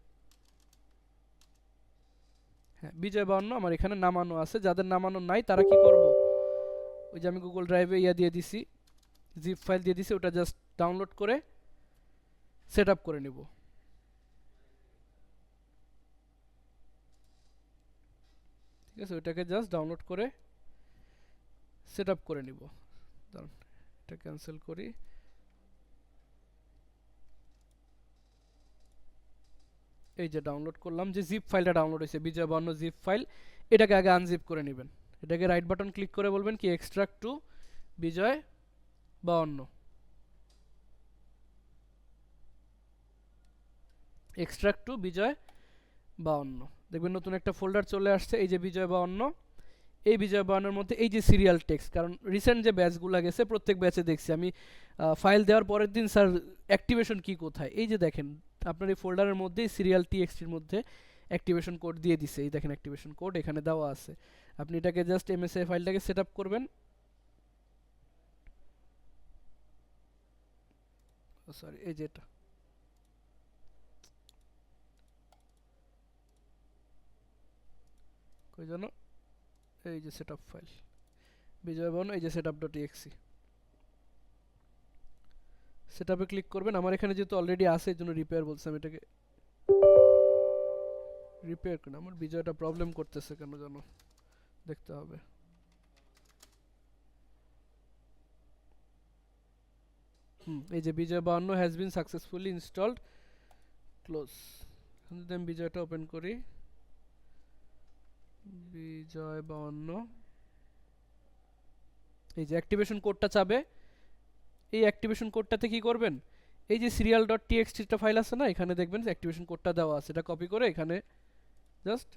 হ্যাঁ, বিজয় 52 আমার এখানে নামানো আছে। যাদের নামানো নাই তারা কি করব, ওই যে আমি গুগল ড্রাইভে ইয়া দিয়ে দিছি, জিপ ফাইল দিয়ে দিছি, ওটা জাস্ট ডাউনলোড করে সেট আপ করে নেব, ঠিক আছে। ওইটাকে জাস্ট ডাউনলোড করে সেট আপ করে নিব। দাঁড়ান, এটা ক্যান্সেল করি। এই যে ডাউনলোড করলাম, যে জিপ ফাইলটা ডাউনলোড হয়েছে বিজয় 52 জিপ ফাইল, এটাকে আগে আনজিপ করে নেবেন। এটাকে রাইট বাটন ক্লিক করে বলবেন কি extract to Bijoy 52, extract to Bijoy 52। দেখবেন নতুন একটা ফোল্ডার চলে আসছে, এই যে বিজয় 52। এই বিজয় 52-এর মধ্যে এই যে সিরিয়াল টেক্সট, কারণ রিসেন্ট যে ব্যাচগুলো গেছে প্রত্যেক ব্যাচে দেখছি আমি ফাইল দেওয়ার পরের দিন স্যার অ্যাক্টিভেশন কি কোথায়, এই যে দেখেন আপনার এই ফোল্ডারের মধ্যেই সিরিয়াল টিএক্সটির মধ্যে অ্যাক্টিভেশন কোড দিয়ে দিছে, এই দেখেন অ্যাক্টিভেশন কোড এখানে দেওয়া আছে। আপনি এটাকে জাস্ট এমএসএ ফাইলটাকে সেট আপ করবেন, সরি এই যে এটা, কই জানো, এই যে সেটআপ ফাইল বিজয় 52, এই যে setup.exe, সেটআপে ক্লিক করবেন। আমার এখানে যেহেতু অলরেডি আছে এর জন্য রিপেয়ার বলছে, আমি এটাকে রিপেয়ার করি। আমার বিজয়টা প্রবলেম করতেছে কেন জানো, দেখতে হবে। এই যে বিজয় 52 has been successfully installed, close. যদি আমি বিজয়টা ওপেন করি, বিজয় 52, এই যে অ্যাক্টিভেশন কোডটা চাবে, এই অ্যাক্টিভেশন কোডটাতে কি করবেন, এই যে serial.txt টা ফাইল আছে না, এখানে দেখবেন অ্যাক্টিভেশন কোডটা দেওয়া আছে, এটা কপি করে এখানে জাস্ট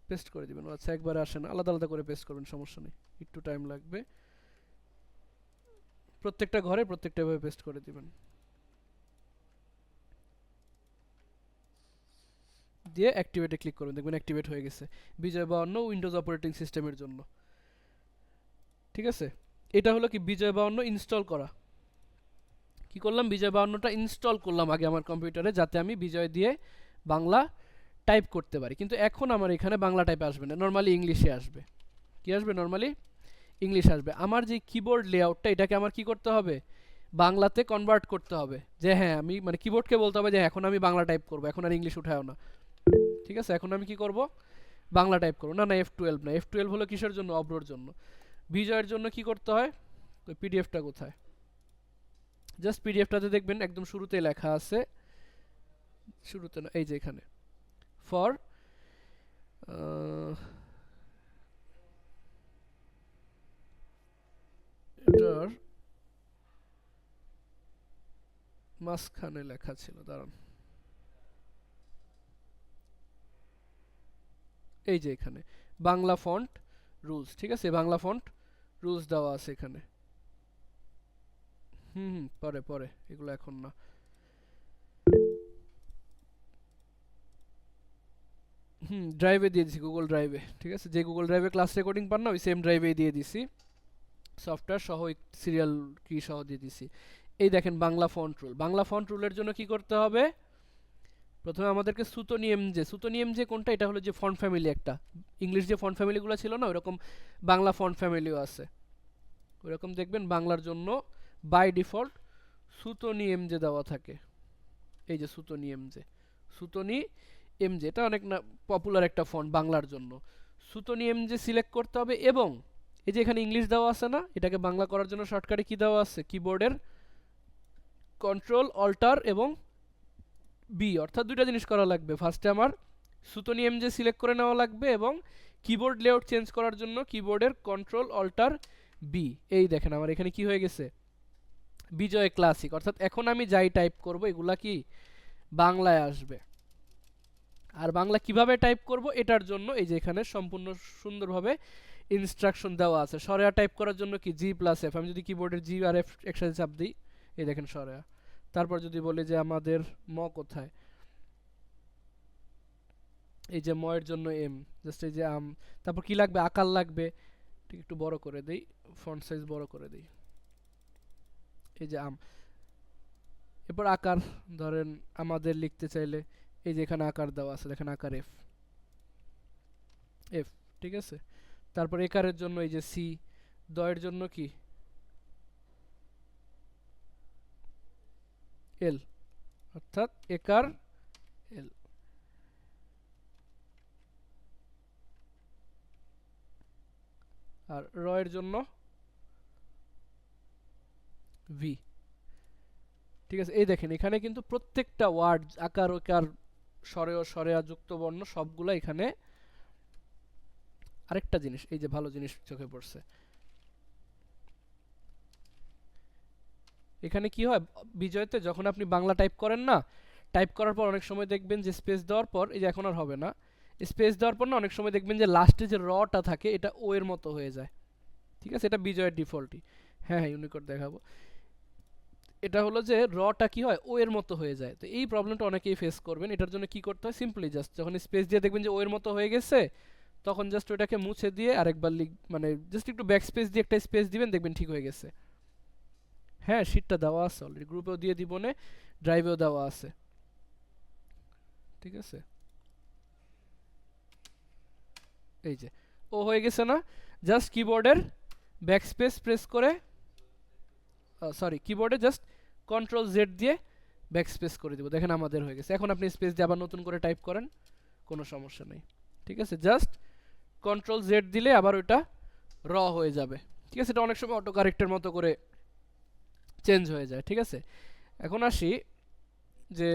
পেস্ট করে দিবেন। আচ্ছা একবারে আসে না, আলাদা আলাদা করে পেস্ট করবেন, সমস্যা নেই, একটু টাইম লাগবে। প্রত্যেকটা ঘরে প্রত্যেকটা ভাবে পেস্ট করে দিবেন, দিয়ে অ্যাক্টিভেটে ক্লিক করবেন, দেখবেন অ্যাক্টিভেট হয়ে গেছে বিজয় 52 উইন্ডোজ অপারেটিং সিস্টেমের জন্য। ঠিক আছে, এটা হলো কি বিজয় 52 ইনস্টল করা। কি করলাম, বিজয় 52টা ইনস্টল করলাম আগে আমার কম্পিউটারে, যাতে আমি বিজয় দিয়ে বাংলা টাইপ করতে পারি। কিন্তু এখন আমার এখানে বাংলা টাইপ আসবে না, নর্মালি ইংলিশে আসবে। কি আসবে, নর্মালি ইংলিশ আসবে। আমার যে কিবোর্ড লেআউটটা, এটাকে আমার কি করতে হবে, বাংলাতে কনভার্ট করতে হবে। যে হ্যাঁ আমি মানে কিবোর্ডকে বলতে হবে যে এখন আমি বাংলা টাইপ করব, এখন আর ইংলিশ উঠায়ও না। ঠিক আছে, এখন আমি কি করব, বাংলা টাইপ করব। না না F12 না, F12 হলো কিসের জন্য, অব্রোর জন্য। বিজয়ের জন্য কি করতে হয়, ওই পিডিএফটা কোথায়, জাস্ট পিডিএফটাতে দেখবেন একদম শুরুতে লেখা আছে, শুরুতে না, এই যে এখানে ফর এটার মাঝখানে লেখা ছিল, দাঁড়ান, এই যে এখানে বাংলা ফন্ট রুলস। ঠিক আছে, বাংলা ফন্ট রুলস দেওয়া আছে এখানে। পরে পরে, এগুলো এখন না। ড্রাইভে দিয়ে দিছি, গুগল ড্রাইভে। ঠিক আছে, যে গুগল ড্রাইভে ক্লাস রেকর্ডিং পান না, ওই সেম ড্রাইভেই দিয়ে দিছি, সফটওয়্যার সহ সিরিয়াল কি সহ দিয়ে দিছি। এই দেখেন Bangla font rule. Bangla font রুলের জন্য কি করতে হবে, প্রথমে আমাদেরকে সুতো নিয়ম যে কোনটা, এটা হলো যে ফন্ট ফ্যামিলি একটা, ইংলিশ যে ফন্ট ফ্যামিলিগুলো ছিল না, ওইরকম বাংলা ফন্ট ফ্যামিলিও আছে। ওইরকম দেখবেন বাংলার জন্য বাই ডিফল্ট সুতনি এমজে দেওয়া থাকে। এই যে সুতনি এমজে, এটা অনেক না পপুলার একটা ফন্ট বাংলার জন্য। সুতনি এমজে সিলেক্ট করতে হবে, এবং এই যে এখানে ইংলিশ দেওয়া আছে না, এটাকে বাংলা করার জন্য শর্টকাটে কি দেওয়া আছে, কিবোর্ডের কন্ট্রোল অল্টার এবং বি, অর্থাৎ দুইটা জিনিস করা লাগবে। ফার্স্টে আমার সুতনি এমজে সিলেক্ট করে নেওয়া লাগবে, এবং কিবোর্ড লেআউট চেঞ্জ করার জন্য কিবোর্ডের কন্ট্রোল অল্টার বি। এই দেখেন আমার এখানে কি হয়ে গেছে, বিজয় ক্লাসিক। অর্থাৎ এখন আমি যাই টাইপ করব এগুলা কি বাংলায় আসবে। আর বাংলা কিভাবে টাইপ করব, এটার জন্য এই যে এখানে সম্পূর্ণ সুন্দরভাবে ইনস্ট্রাকশন দেওয়া আছে। সরেয়া টাইপ করার জন্য কি G+F, আমি যদি কিবোর্ডের G আর F একসাথে চাপ দিই, এই দেখেন সরেয়া। তারপর যদি বলি যে আমাদের ম কোথায়, এই যে ম এর জন্য এম, জাস্ট এই যে আম। তারপর কি লাগবে, আকার লাগবে, ঠিক একটু বড় করে দেই, ফন্ট সাইজ বড় করে দেই, এই যে আম। এরপর আকার, ধরেন আমাদের লিখতে চাইলে এই যে এখানে আকার দেওয়া আছে, দেখেন আকার এফ এফ। ঠিক আছে, তারপর একারের জন্য এই যে সি, দয়ের জন্য কি এল, অর্থাৎ একার এল। আর র এর জন্য ভি। ঠিক আছে, এই দেখেন এখানে কিন্তু প্রত্যেকটা ওয়ার্ড আকার ওকার স্বরেয় স্বরেয়া যুক্ত বর্ণ সবগুলা এখানে। আরেকটা জিনিস, এই যে ভালো জিনিস চোখে পড়ছে, এখানে কি হয় বিজয়তে যখন আপনি বাংলা টাইপ করেন না, টাইপ করার পর অনেক সময় দেখবেন যে স্পেস দেওয়ার পর, এই যে এখন আর হবে না, স্পেস দেওয়ার পর না অনেক সময় দেখবেন যে লাস্টে যে রটা থাকে এটা ও এর মতো হয়ে যায়। ঠিক আছে, এটা বিজয়ের ডিফল্টই। হ্যাঁ হ্যাঁ, ইউনিকোড দেখাবো। এটা হলো যে রটা কি হয় ও এর মতো হয়ে যায়। তো এই প্রবলেমটা অনেকেই ফেস করবেন। এটার জন্য কি করতে হয়, সিম্পলি জাস্ট যখন স্পেস দিয়ে দেখবেন যে ও এর মতো হয়ে গেছে, তখন জাস্ট ওটাকে মুছে দিয়ে আরেকবার মানে জাস্ট একটু ব্যাক স্পেস দিয়ে একটা স্পেস দিবেন, দেখবেন ঠিক হয়ে গেছে। হ্যাঁ, শীটটা দেওয়া আছে অলরেডি, গ্রুপেও দিয়ে দিব, না ড্রাইভেও দেওয়া আছে। ঠিক আছে, এই যে ও হয়ে গেছে না, জাস্ট কিবোর্ডের ব্যাক স্পেস প্রেস করে, সরি কিবোর্ডে জাস্ট কন্ট্রোল জেড দিয়ে ব্যাক স্পেস করে দিব, দেখেন আমাদের হয়ে গেছে। এখন আপনি স্পেস দিয়ে আবার নতুন করে টাইপ করেন, কোনো সমস্যা নেই। ঠিক আছে, জাস্ট কন্ট্রোল জেড দিলে আবার ওইটা র হয়ে যাবে। ঠিক আছে, এটা অনেক সময় অটো কারেক্টের মতো করে চেঞ্জ হয়ে যায়। ঠিক আছে, এখন আসি যে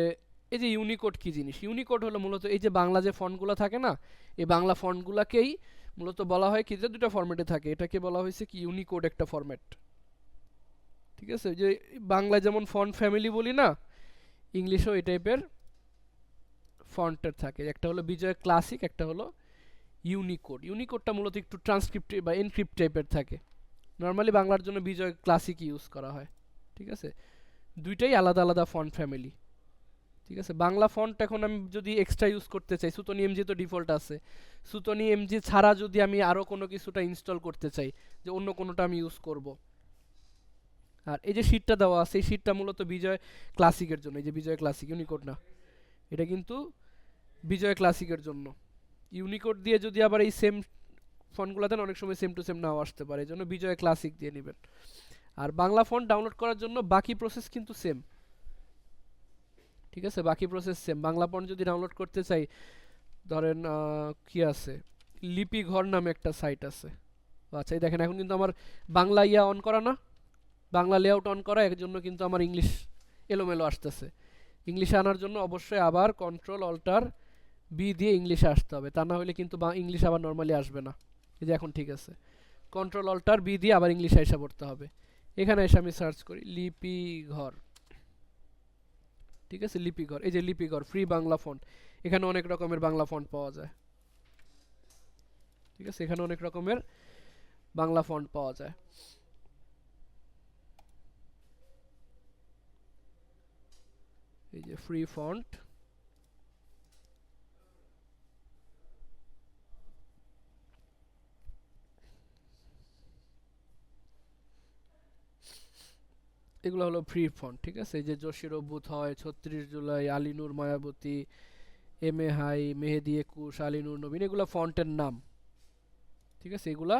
এই যে ইউনিকোড কি জিনিস। ইউনিকোড হলো মূলত এই যে বাংলা যে ফন্টগুলো থাকে না, এই বাংলা ফন্টগুলোকেই মূলত বলা হয় কি, যে দুটো ফরম্যাটে থাকে, এটাকে বলা হয়েছে কি ইউনিকোড একটা ফরম্যাট। ঠিক আছে, যে বাংলায় যেমন ফন্ট ফ্যামিলি বলি না, ইংলিশেও এই টাইপের ফন্টের থাকে। একটা হলো বিজয় ক্লাসিক, একটা হলো ইউনিকোড। ইউনিকোডটা মূলত একটু ট্রান্সক্রিপ্ট বা এনক্রিপ্ট টাইপের থাকে। নর্মালি বাংলার জন্য বিজয় ক্লাসিক ইউজ করা হয়। ঠিক আছে, দুইটাই আলাদা আলাদা ফন্ট ফ্যামিলি। ঠিক আছে, বাংলা ফন্ট এখন আমি যদি এক্সট্রা ইউজ করতে চাই, সুতনি এমজি তো ডিফল্ট আছে, সুতনি এমজি ছাড়া যদি আমি আরও কোনো কিছুটা ইনস্টল করতে চাই, যে অন্য কোনোটা আমি ইউজ করব, আর এই যে শীটটা দেওয়া আছে, এই শীটটা মূলত বিজয় ক্লাসিকের জন্য। এই যে বিজয় ক্লাসিক, ইউনিকোড না, এটা কিন্তু বিজয় ক্লাসিকের জন্য। ইউনিকোড দিয়ে যদি আবার এই সেম ফন্টগুলো দেন, অনেক সময় সেম টু সেম নাও আসতে পারে, এই জন্য বিজয় ক্লাসিক দিয়ে নেবেন। আর বাংলা ফন্ট ডাউনলোড করার জন্য বাকি প্রসেস কিন্তু সেম। ঠিক আছে, বাকি প্রসেস সেম। বাংলা ফন্ট যদি ডাউনলোড করতে চাই, ধরেন কি আছে, লিপি ঘর নামে একটা সাইট আছে। আচ্ছা, এই দেখেন এখন কিন্তু আমার বাংলা ইয়া অন করা না, বাংলা লেআউট অন করা, এর জন্য কিন্তু আমার ইংলিশ এলোমেলো আসতেছে। ইংলিশে আনার জন্য অবশ্যই আবার কন্ট্রোল অল্টার বি দিয়ে ইংলিশে আসতে হবে, তা না হলে কিন্তু ইংলিশ আবার নর্মালি আসবে না। এই যে এখন ঠিক আছে, কন্ট্রোল অল্টার বি দিয়ে আবার ইংলিশে এসে পড়তে হবে। এখানে এসে আমি সার্চ করি লিপি ঘর। ঠিক আছে, লিপি ঘর, এই যে লিপি ঘর ফ্রি বাংলা ফন্ট, এখানে অনেক রকমের বাংলা ফন্ট পাওয়া যায়। ঠিক আছে, এখানে অনেক রকমের বাংলা ফন্ট পাওয়া যায়। এই যে ফ্রি ফন্ট, এগুলো হলো ফ্রি ফন্ট। ঠিক আছে, এই যে জসির অভ্যুত হয়, 36 July, Alinur Mayawati, M A high, মেহেদি 21, আলিনুর নবীন, এগুলো ফন্টের নাম। ঠিক আছে, এগুলা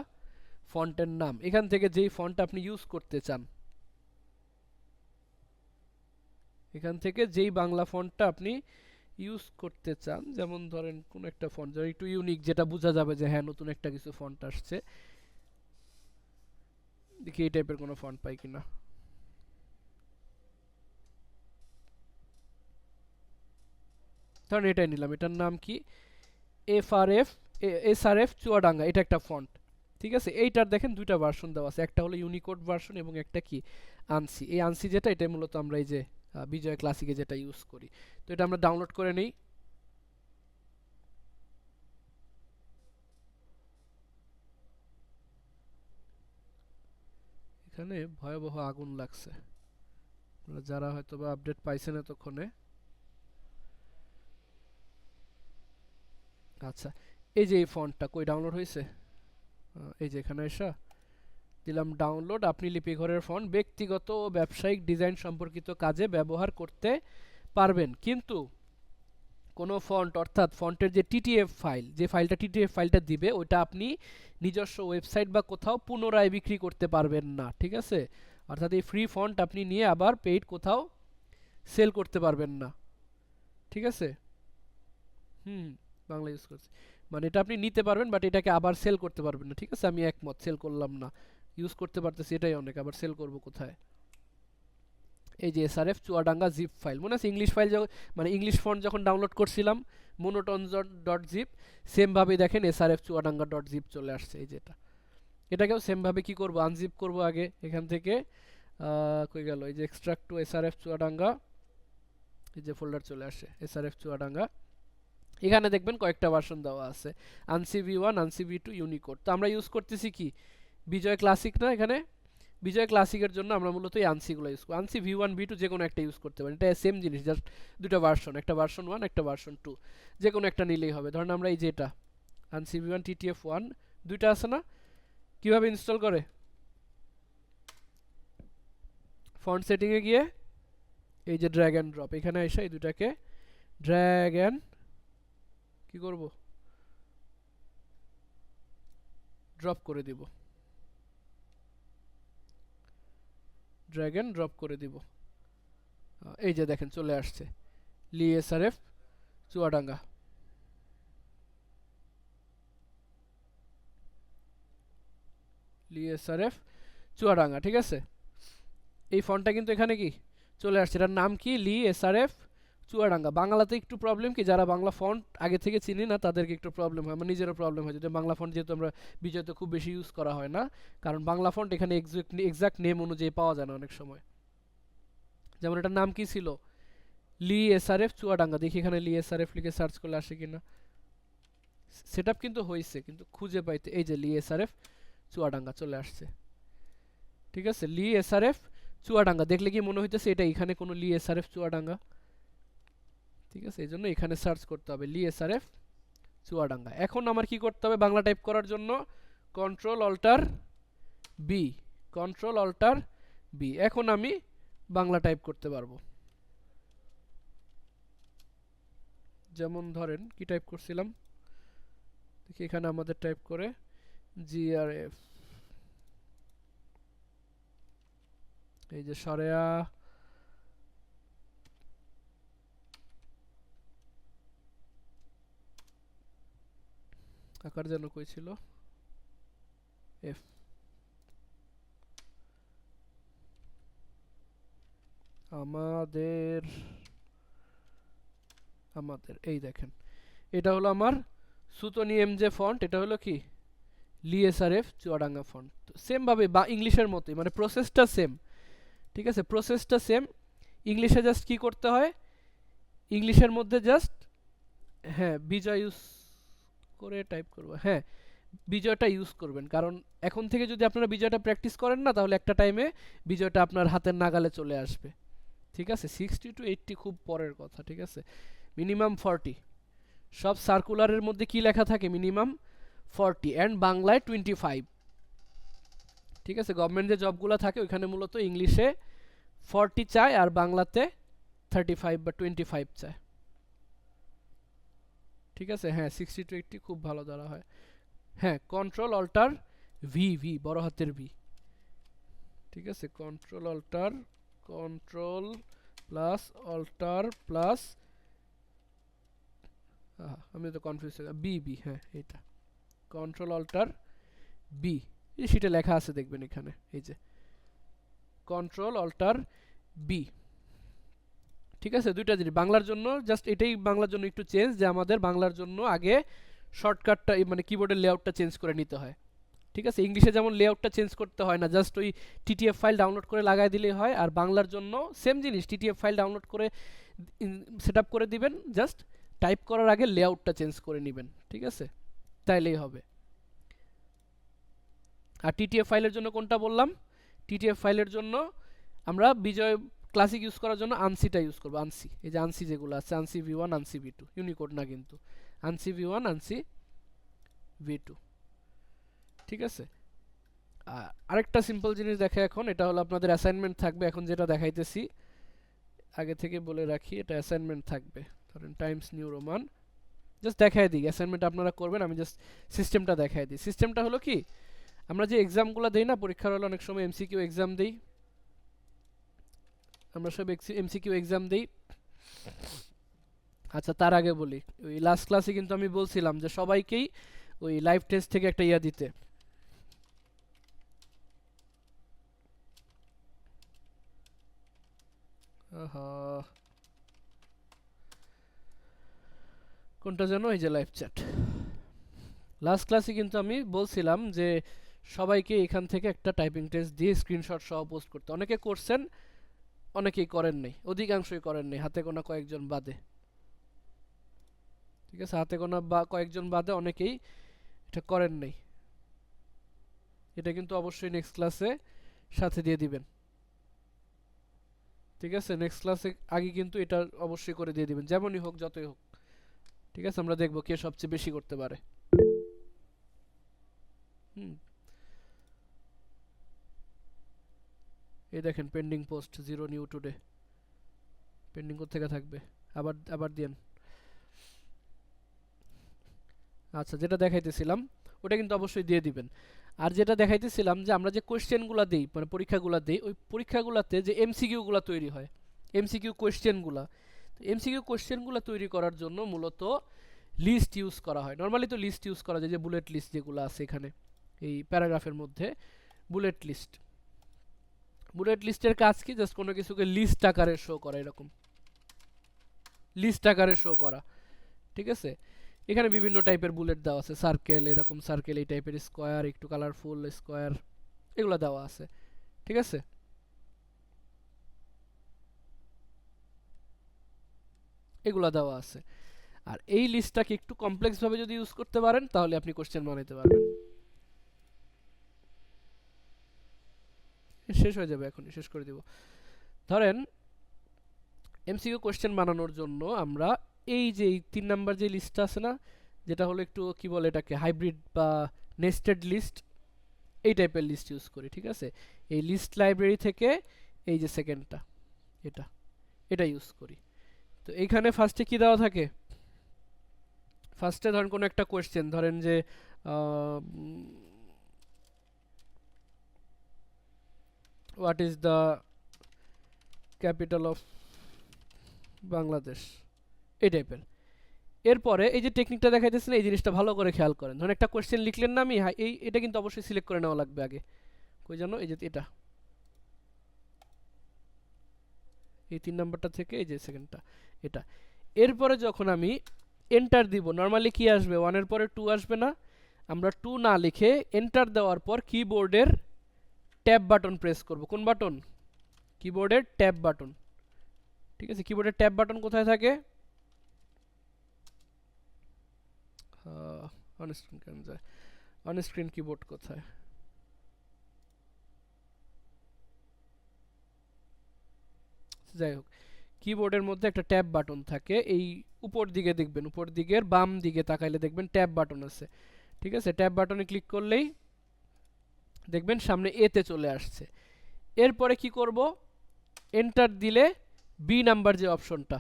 ফন্টের নাম। এখান থেকে যেই ফন্ট আপনি ইউজ করতে চান, এখান থেকে যেই বাংলা ফন্টটা আপনি ইউজ করতে চান, যেমন ধরেন কোন একটা ফন্ট যেটা একটু ইউনিক, যেটা বোঝা যাবে যে হ্যাঁ নতুন একটা কিছু ফন্ট আসছে, দেখি এই টাইপের কোনো ফন্ট পাই কিনা। ধরেন এটাই নিলাম, এটার নাম কি এসআরএফ চুয়াডাঙ্গা, এটা একটা ফন্ট। ঠিক আছে, এইটার দেখেন দুইটা ভার্সন দেওয়া আছে, একটা হলো ইউনিকোড ভার্সন এবং একটা কি আনসি। এই আনসি যেটা, এটা মূলত আমরা এই যে বিজয় ক্লাসিকে যেটা ইউজ করি। তো এটা আমরা ডাউনলোড করে নেই। এখানে ভয়াবহ আগুন লাগছে, যারা হয়তো বা আপডেট পাইছেন এতক্ষণে। আচ্ছা, এই যে এই ফন্টটা কই ডাউনলোড হয়েছে, এই যে এখানে এসা দিলাম ডাউনলোড। আপনি লিপিঘরের ফন্ট ব্যক্তিগত ও ব্যবসায়িক ডিজাইন সম্পর্কিত কাজে ব্যবহার করতে পারবেন, কিন্তু কোনো ফন্ট অর্থাৎ ফন্টের যে টিটিএফ ফাইল, যে ফাইলটা টিটিএফ ফাইলটা দিবে, ওইটা আপনি নিজস্ব ওয়েবসাইট বা কোথাও পুনরায় বিক্রি করতে পারবেন না। ঠিক আছে, অর্থাৎ এই ফ্রি ফন্ট আপনি নিয়ে আবার পেইড কোথাও সেল করতে পারবেন না। ঠিক আছে, বাংলা ইউজ করছি, মানে এটা আপনি নিতে পারবেন বাট এটাকে আবার সেল করতে পারবেন না। ঠিক আছে, আমি একমত, সেল করলাম না, ইউজ করতে পারতেছি এটাই অনেক, আবার সেল করব কোথায়। এই যে এসআরএফ চুয়াডাঙ্গা জিপ ফাইল, মনে আছে ইংলিশ ফাইল মানে ইংলিশ ফন্ট যখন ডাউনলোড করছিলাম মোনোটোন ডট জিপ, সেমভাবে দেখেন এসআরএফ চুয়াডাঙ্গা ডট জিপ চলে আসছে। এই যেটা, এটাকেও সেমভাবে কি করব, আনজিপ করব আগে এখান থেকে। কই গেল, এই যে এক্সট্রাক্ট টু এসআরএফ চুয়াডাঙ্গা, এই যে ফোল্ডার চলে আসে এসআরএফ চুয়াডাঙ্গা। এখানে দেখবেন কয়েকটা ভার্সন দেওয়া আছে, আনসি ভি1, আনসি ভি2, ইউনিকোড। তো আমরা ইউজ করতেছি কি বিজয় ক্লাসিক না, এখানে বিজয় ক্লাসিকের জন্য আমরা মূলত এই আনসিগুলো ইউজ করি। আনসি ভি1 ভি2 যে কোনো একটা ইউজ করতে পারি, এটা সেম জিনিস, জাস্ট দুটো ভার্সন, একটা ভার্সন 1 একটা ভার্সন 2, যে কোনো একটা নিলেই হবে। ধরেন আমরা এই যেটা আনসি ভি1 টিটিএফ1 দুইটা আছে না, কিভাবে ইনস্টল করে, ফন্ট সেটিংয়ে গিয়ে এই যে ড্র্যাগ অ্যান্ড ড্রপ, এখানে এসে এই দুটাকে ড্র্যাগ অ্যান্ড কি করব, ড্রপ করে দিব, ড্র্যাগ অ্যান্ড ড্রপ করে দিব। এই যে দেখেন চলে আসছে লি এসআরএফ চুয়াডাঙ্গা। লি এসআরএফ চুয়াডাঙ্গা, ঠিক আছে। এই ফন্টটা কিন্তু এখানে কি চলে আসছে, এটার নাম কি লি এসআরএফ চুয়াডাঙ্গা। বাংলাতে একটু প্রবলেম কি, যারা বাংলা ফন্ট আগে থেকে চিনি না তাদেরকে একটু প্রবলেম হয়, আমার নিজেরও প্রবলেম হয়, যদি বাংলা ফন্ট যেহেতু আমরা বিজয়তে খুব বেশি ইউজ করা হয় না, কারণ বাংলা ফন্ট এখানে এক্সাক্ট নেম অনুযায়ী পাওয়া যায় না অনেক সময়। যেমন এটার নাম কি ছিল, লি এসআরএফ চুয়াডাঙ্গা, দেখি এখানে লি এসআরএফ লিখে সার্চ করলে আসে কিনা। সেট আপ কিন্তু হয়েছে, কিন্তু খুঁজে পাইতে এই যে লি এসআরএফ চুয়াডাঙ্গা চলে আসছে, ঠিক আছে। লি এসআরএফ চুয়াডাঙ্গা দেখলে কি মনে হইতেছে এটা এখানে কোনো লি এসআরএফ চুয়াডাঙ্গা, ঠিক আছে। এই জন্য এখানে সার্চ করতে হবে লি এসআরএফ চুয়াডাঙ্গা। এখন আমার কি করতে হবে, বাংলা টাইপ করার জন্য control alt B, control alt B. এখন আমি বাংলা টাইপ করতে পারবো, যেমন ধরেন কি টাইপ করছিলাম দেখি, এখানে আমাদের টাইপ করে জিআরএফ, এই যে সরেয়া আকার যেন কই ছিল, এফ, আমাদের আমাদের এই দেখেন এটা হলো আমার সুতনি এমজে ফন্ট, এটা হলো কি লি এসআরএফ চুয়াডাঙ্গা ফন্ট। সেম ভাবে বা ইংলিশের মতোই, মানে প্রসেসটা সেম, ঠিক আছে, প্রসেসটা সেম। ইংলিশে জাস্ট কি করতে হয়, ইংলিশের মধ্যে জাস্ট হ্যাঁ বিজয় ইউজ করে টাইপ করব, হ্যাঁ বিজয়টা ইউজ করবেন, কারণ এখন থেকে যদি আপনারা বিজয়টা প্র্যাকটিস করেন না, তাহলে একটা টাইমে বিজয়টা আপনার হাতের নাগালে চলে আসবে, ঠিক আছে। 60 to 80 খুব পরের কথা, ঠিক আছে। মিনিমাম 40, সব সার্কুলারের মধ্যে কি লেখা থাকে, মিনিমাম 40 অ্যান্ড বাংলায় 25, ঠিক আছে। গভর্নমেন্ট যে জবগুলো থাকে ওইখানে মূলত ইংলিশে 40 চায় আর বাংলাতে 35 বা 25 চায়, ঠিক আছে। হ্যাঁ 60 to 80 খুব ভালো ধরা হয়। হ্যাঁ কন্ট্রোল অল্টার ভি, ভি বড় হাতের ভি, ঠিক আছে। Control alt, control plus alt plus, আমি তো কনফিউজ হয়ে বি, বি, হ্যাঁ এটা কন্ট্রোল অল্টার বি, এই সেটা লেখা আছে দেখবেন এখানে, এই যে কন্ট্রোল অল্টার বি, ঠিক আছে। দুইটা জিনিস বাংলার জন্য, জাস্ট এটাই বাংলার জন্য একটু চেঞ্জ, যে আমাদের বাংলার জন্য আগে শর্টকাটটা মানে কিবোর্ডের লেআউটটা চেঞ্জ করে নিতে হয়, ঠিক আছে। ইংলিশে যেমন লেআউটটা চেঞ্জ করতে হয় না, জাস্ট ওই টিটিএফ ফাইল ডাউনলোড করে লাগাই দিলেই হয়, আর বাংলার জন্য সেম জিনিস, টিটিএফ ফাইল ডাউনলোড করে সেট আপ করে দিবেন, জাস্ট টাইপ করার আগে লেআউটটা চেঞ্জ করে নেবেন, ঠিক আছে, তাইলেই হবে। আর টিটিএফ ফাইলের জন্য কোনটা বললাম, টিটিএফ ফাইলের জন্য আমরা বিজয় ক্লাসিক ইউজ করার জন্য আনসিটা ইউজ করবো, আনসি, এই যে আনসি যেগুলো আছে, আনসি ভি1, আনসি ভি2, ইউনিকোড না কিন্তু, আনসি ভি1, আনসি ভি2, ঠিক আছে। আরেকটা সিম্পল জিনিস দেখে এখন, এটা হলো আপনাদের অ্যাসাইনমেন্ট থাকবে, এখন যেটা দেখাইতেছি আগে থেকে বলে রাখি, এটা অ্যাসাইনমেন্ট থাকবে। ধরেন টাইমস নিউ রোমান, জাস্ট দেখাই দিই অ্যাসাইনমেন্ট আপনারা করবেন, আমি জাস্ট সিস্টেমটা দেখাই দিই। সিস্টেমটা হলো কি, আমরা যে এক্সামগুলো দেই না পরীক্ষার হলে অনেক সময় এমসিকিউ এক্সাম দেই, আমরা সব এমসিকিউ এক্সাম দেই। আচ্ছা তার আগে বলি, ওই লাস্ট ক্লাসে কিন্তু আমি বলছিলাম যে সবাইকেই ওই লাইভ টেস্ট থেকে একটা ইয়া দিতে, আহা, কোনটা যেন, এই যে লাইভ চ্যাট। লাস্ট ক্লাসে কিন্তু আমি বলছিলাম যে সবাইকে এখান থেকে একটা টাইপিং টেস্ট দিয়ে স্ক্রিনশট সহ পোস্ট করতে। অনেকে করছেন, অনেকেই করেন নাই, অধিকাংশই করেন নাই, হাতে গোনা কয়েকজন বাদে। ঠিক আছে, হাতে গোনা বা কয়েকজন বাদে অনেকেই এটা করেন নাই। এটা কিন্তু অবশ্যই নেক্সট ক্লাসে সাথে দিয়ে দিবেন। ঠিক আছে, নেক্সট ক্লাসে আগে কিন্তু এটা অবশ্যই করে দিয়ে দিবেন, যেমনই হোক যতই হোক। ঠিক আছে, আমরা দেখব কে সবচেয়ে বেশি করতে পারে। হুম, এই দেখেন pending post 0 new today. Pending কোত্থেকে থাকবে? আবার আবার দিয়েন। আচ্ছা, যেটা দেখাইতেছিলাম ওটা কিন্তু অবশ্যই দিয়ে দিবেন। আর যেটা দেখাইতেছিলাম যে আমরা যে কোয়েশ্চেনগুলো দিই, মানে পরীক্ষাগুলো দিই, ওই পরীক্ষাগুলোতে যে এমসিকিউগুলো তৈরি হয়, এমসিকিউ কোয়েশ্চেনগুলো, এমসিকিউ কোয়েশ্চেনগুলো তৈরি করার জন্য মূলত লিস্ট ইউজ করা হয়। নর্মালি তো লিস্ট ইউজ করা যায়, যে বুলেট লিস্ট যেগুলো আছে এখানে এই প্যারাগ্রাফের মধ্যে, বুলেট লিস্ট। বুলেট লিস্টের কাজ কি? জাস্ট কোনো কিছুকে লিস্ট আকারে শো করা, এরকম লিস্ট আকারে শো করা। ঠিক আছে, এখানে বিভিন্ন টাইপের বুলেট দেওয়া আছে, সার্কেল, এরকম সার্কেল, এই টাইপের স্কোয়ার, একটু কালারফুল স্কোয়ার, এগুলো দেওয়া আছে। ঠিক আছে, এগুলো দেওয়া আছে। আর এই লিস্টটাকে একটু কমপ্লেক্স ভাবে যদি ইউজ করতে পারেন তাহলে আপনি কোশ্চেন বানাইতে পারবেন। শেষ হয়ে যাবে, এখনই শেষ করে দিব। ধরেন এমসিকিউ কোশ্চেন বানানোর জন্য আমরা এই যে 3 নাম্বার যে লিস্টটা আছে না, যেটা হলো একটু কি বলে এটাকে, হাইব্রিড বা নেস্টেড লিস্ট, এই টাইপের লিস্ট ইউজ করি। ঠিক আছে, এই লিস্ট লাইব্রেরি থেকে এই যে সেকেন্ডটা, এটা এটা ইউজ করি। তো এইখানে ফার্স্টে কি দেওয়া থাকে? ফার্স্টে ধরেন কোনো একটা কোয়েশ্চেন, ধরেন যে what is the capital of Bangladesh, এই টাইপের। এরপরে এই যে টেকনিকটা দেখাইতেছেন, এই জিনিসটা ভালো করে খেয়াল করেন। ধরেন একটা কোয়েশ্চেন লিখলেন না, আমি এটা কিন্তু অবশ্যই সিলেক্ট করে নেওয়া লাগবে আগে। কই জানো, এই যে এটা, এই 3 নাম্বারটা থেকে এই যে সেকেন্ডটা, এটা। এরপরে যখন আমি এন্টার দিব, নর্মালি কি আসবে, 1 এর পরে 2 আসবে না? আমরা 2 না লিখে এন্টার দেওয়ার পর কিবোর্ডের ট্যাব বাটন প্রেস করব। কোন বাটন? কিবোর্ডের ট্যাব বাটন। ঠিক আছে, কিবোর্ডের ট্যাব বাটন কোথায় থাকে? অন স্ক্রিন কেন যায়, অন স্ক্রিন কিবোর্ড কোথায়? যাই হোক, কিবোর্ডের মধ্যে একটা ট্যাব বাটন থাকে, এই উপর দিকে দেখবেন, উপর দিকের বাম দিকে তাকাইলে দেখবেন ট্যাব বাটন আছে। ঠিক আছে, ট্যাব বাটনে ক্লিক করলেই দেখবেন সামনে এতে চলে আসছে। এরপরে কি করব? এন্টার দিলে বি নাম্বার যে অপশনটা,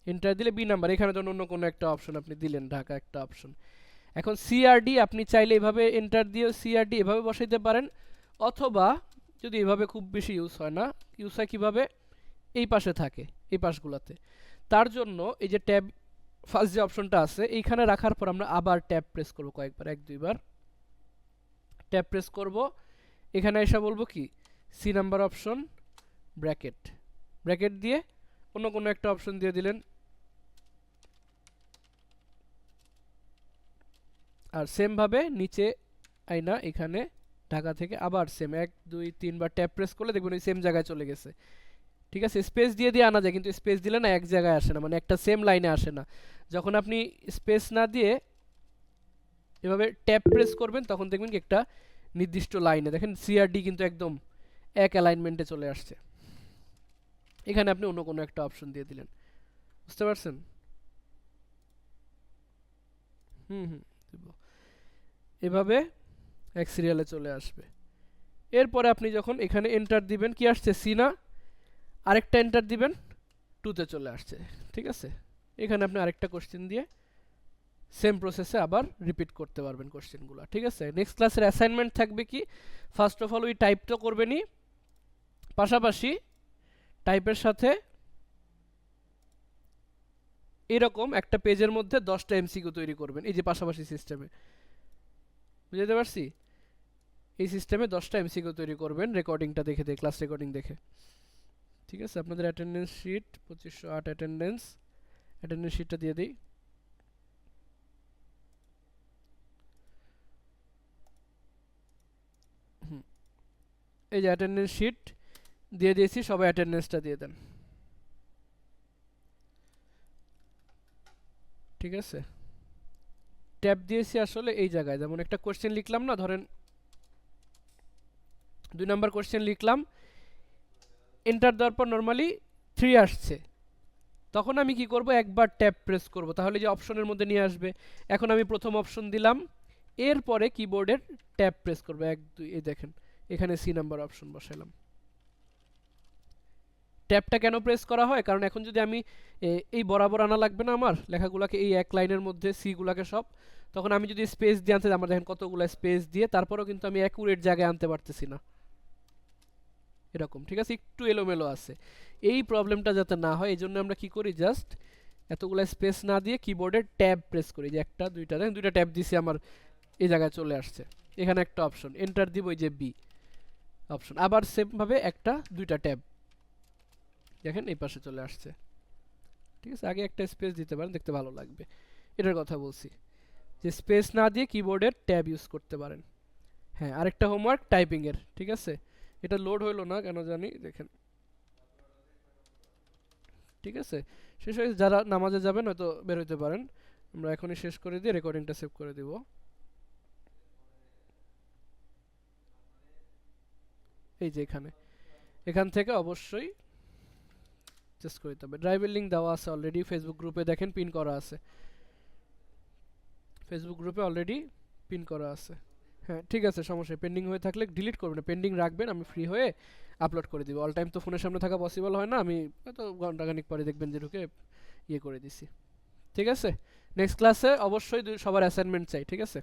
এন্টার দিলে বি নাম্বার, এখানে ধরুন অন্য কোনো একটা অপশন আপনি দিলেন, ঢাকা একটা অপশন। এখন সিআরডি আপনি চাইলে এভাবে এন্টার দিয়ে সিআরডি এভাবে বসাইতে পারেন, অথবা যদি এভাবে খুব বেশি ইউজ হয় না, ইউজ হয় কীভাবে, এই পাশে থাকে, এই পাশগুলোতে। তার জন্য এই যে ট্যাব ফার্স্ট যে অপশনটা আছে এইখানে রাখার পর আমরা আবার ট্যাব প্রেস করব, কয়েকবার, 1-2 বার ট্যাব প্রেস করব। এখানে এসে বলবো কি, C number option, bracket, bracket দিয়ে অন্য কোনো একটা অপশন দিয়ে দিলেন। আর সেম ভাবে নিচে আইনা এখানে ঢাকা থেকে আবার সেম 1-2-3 বার ট্যাব প্রেস করলে দেখবেন ওই সেম জায়গায় চলে গেছে। ঠিক আছে, স্পেস দিয়ে দিয়ে আনা যায়, কিন্তু স্পেস দিলে না এক জায়গায় আসে না, মানে একটা সেম লাইনে আসে না। যখন আপনি স্পেস না দিয়ে এভাবে ট্যাব প্রেস করবেন তখন দেখবেন কি একটা নির্দিষ্ট লাইনে, দেখেন সিআরডি কিন্তু একদম এক অ্যালাইনমেন্টে চলে আসছে। এখানে আপনি অন্য কোনো একটা অপশন দিয়ে দিলেন, বুঝতে পারছেন? হুম হুম, এভাবে এক সিরিয়ালে চলে আসবে। এরপরে আপনি যখন এখানে এন্টার দিবেন, কি আসছে, সি না, আরেকটা এন্টার দিবেন, 2-তে চলে আসছে। ঠিক আছে, এখানে আপনি আরেকটা কোশ্চেন দিয়ে সেম প্রসেসে আবার রিপিট করতে পারবেন কোশ্চেনগুলো। ঠিক আছে, নেক্সট ক্লাসের অ্যাসাইনমেন্ট থাকবে কি, ফার্স্ট অফ অল ওই টাইপটা করবেনই, পাশাপাশি টাইপের সাথে এরকম একটা পেজের মধ্যে 10টা এমসিকিউ তৈরি করবেন, এই যে পাশাপাশি সিস্টেমে, বুঝতে পারছি? এই সিস্টেমে 10টা এমসিকিউ তৈরি করবেন রেকর্ডিংটা দেখে দেখে, ক্লাস রেকর্ডিং দেখে। ঠিক ঠিক আছে, আপনাদের অ্যাটেন্ডেন্স শিট 2508 অ্যাটেন্ডেন্স শিটটা দিয়ে দিই। এই যে অ্যাটেন্ডেন্স শিট দিয়ে দিয়েছি, সবাই অ্যাটেন্ডেন্সটা দিয়ে দেন। ঠিক আছে, ট্যাব দিয়েছি আসলে এই জায়গায়, যেমন একটা কোশ্চেন লিখলাম না, ধরেন 2 নাম্বার কোশ্চেন লিখলাম, এন্টার দেওয়ার পর নর্মালি 3 আসছে, তখন আমি কি করব, একবার ট্যাব প্রেস করব, তাহলে যে অপশনের মধ্যে নিয়ে আসবে। এখন আমি প্রথম অপশন দিলাম, এরপরে কিবোর্ডের ট্যাব প্রেস করব 1 2, এই দেখেন এখানে সি নাম্বার অপশন বসালাম। ট্যাবটা কেন প্রেস করা হয়, কারণ এখন যদি আমি এই বরাবর আনা লাগবে না আমার লেখাগুলোকে, এই এক লাইনের মধ্যে সি গুলাকে সব, তখন আমি যদি স্পেস দিয়ে আনতে, আমার দেখেন কতগুলো স্পেস দিয়ে, তারপরেও কিন্তু আমি অ্যাকুরেট জায়গায় আনতে পারতেছি না, এরকম। ঠিক আছে, একটু এলোমেলো আছে। এই প্রবলেমটা যাতে না হয় এই জন্য আমরা কি করি, জাস্ট এতগুলো স্পেস না দিয়ে কিবোর্ডের ট্যাব প্রেস করি, যে একটা দুইটা, দেখেন দুইটা ট্যাব দিছি, আমার এই জায়গায় চলে আসছে। এখানে একটা অপশন, এন্টার দিব, ওই যে বি অপশন, আবার সেম ভাবে একটা দুইটা ট্যাব, দেখেন এই পাশে চলে আসছে। ঠিক আছে, আগে একটা স্পেস দিতে পারেন, দেখতে ভালো লাগবে, এটার কথা বলছি, যে স্পেস না দিয়ে কিবোর্ডের ট্যাব ইউজ করতে পারেন। হ্যাঁ, আরেকটা হোমওয়ার্ক টাইপিং এর, ঠিক আছে, এটা লোড হইলো না কেন জানি, দেখেন। ঠিক আছে, শেষ হয়ে যারা নামাজে যাবেন হয়তো বের হইতে পারেন, আমরা এখনই শেষ করে দিয়ে রেকর্ডিংটা সেভ করে দিব। এই যে এখান থেকে অবশ্যই চেস করে দিতে হবে। ড্রাইভের লিঙ্ক দেওয়া আছে অলরেডি ফেসবুক গ্রুপে, দেখেন পিন করা আছে, ফেসবুক গ্রুপে অলরেডি পিন করা আছে। হ্যাঁ ঠিক আছে, সমস্যা, পেন্ডিং হয়ে থাকলে ডিলিট করবেন না, পেন্ডিং রাখবেন, আমি ফ্রি হয়ে আপলোড করে দিব। অল টাইম তো ফোনের সামনে থাকা পসিবল হয় না, আমি হয়তো ঘন্টাখানিক পরে দেখবেন যে ঢুকে ইয়ে করে দিছি। ঠিক আছে, নেক্সট ক্লাসে অবশ্যই সবার অ্যাসাইনমেন্ট চাই। ঠিক আছে।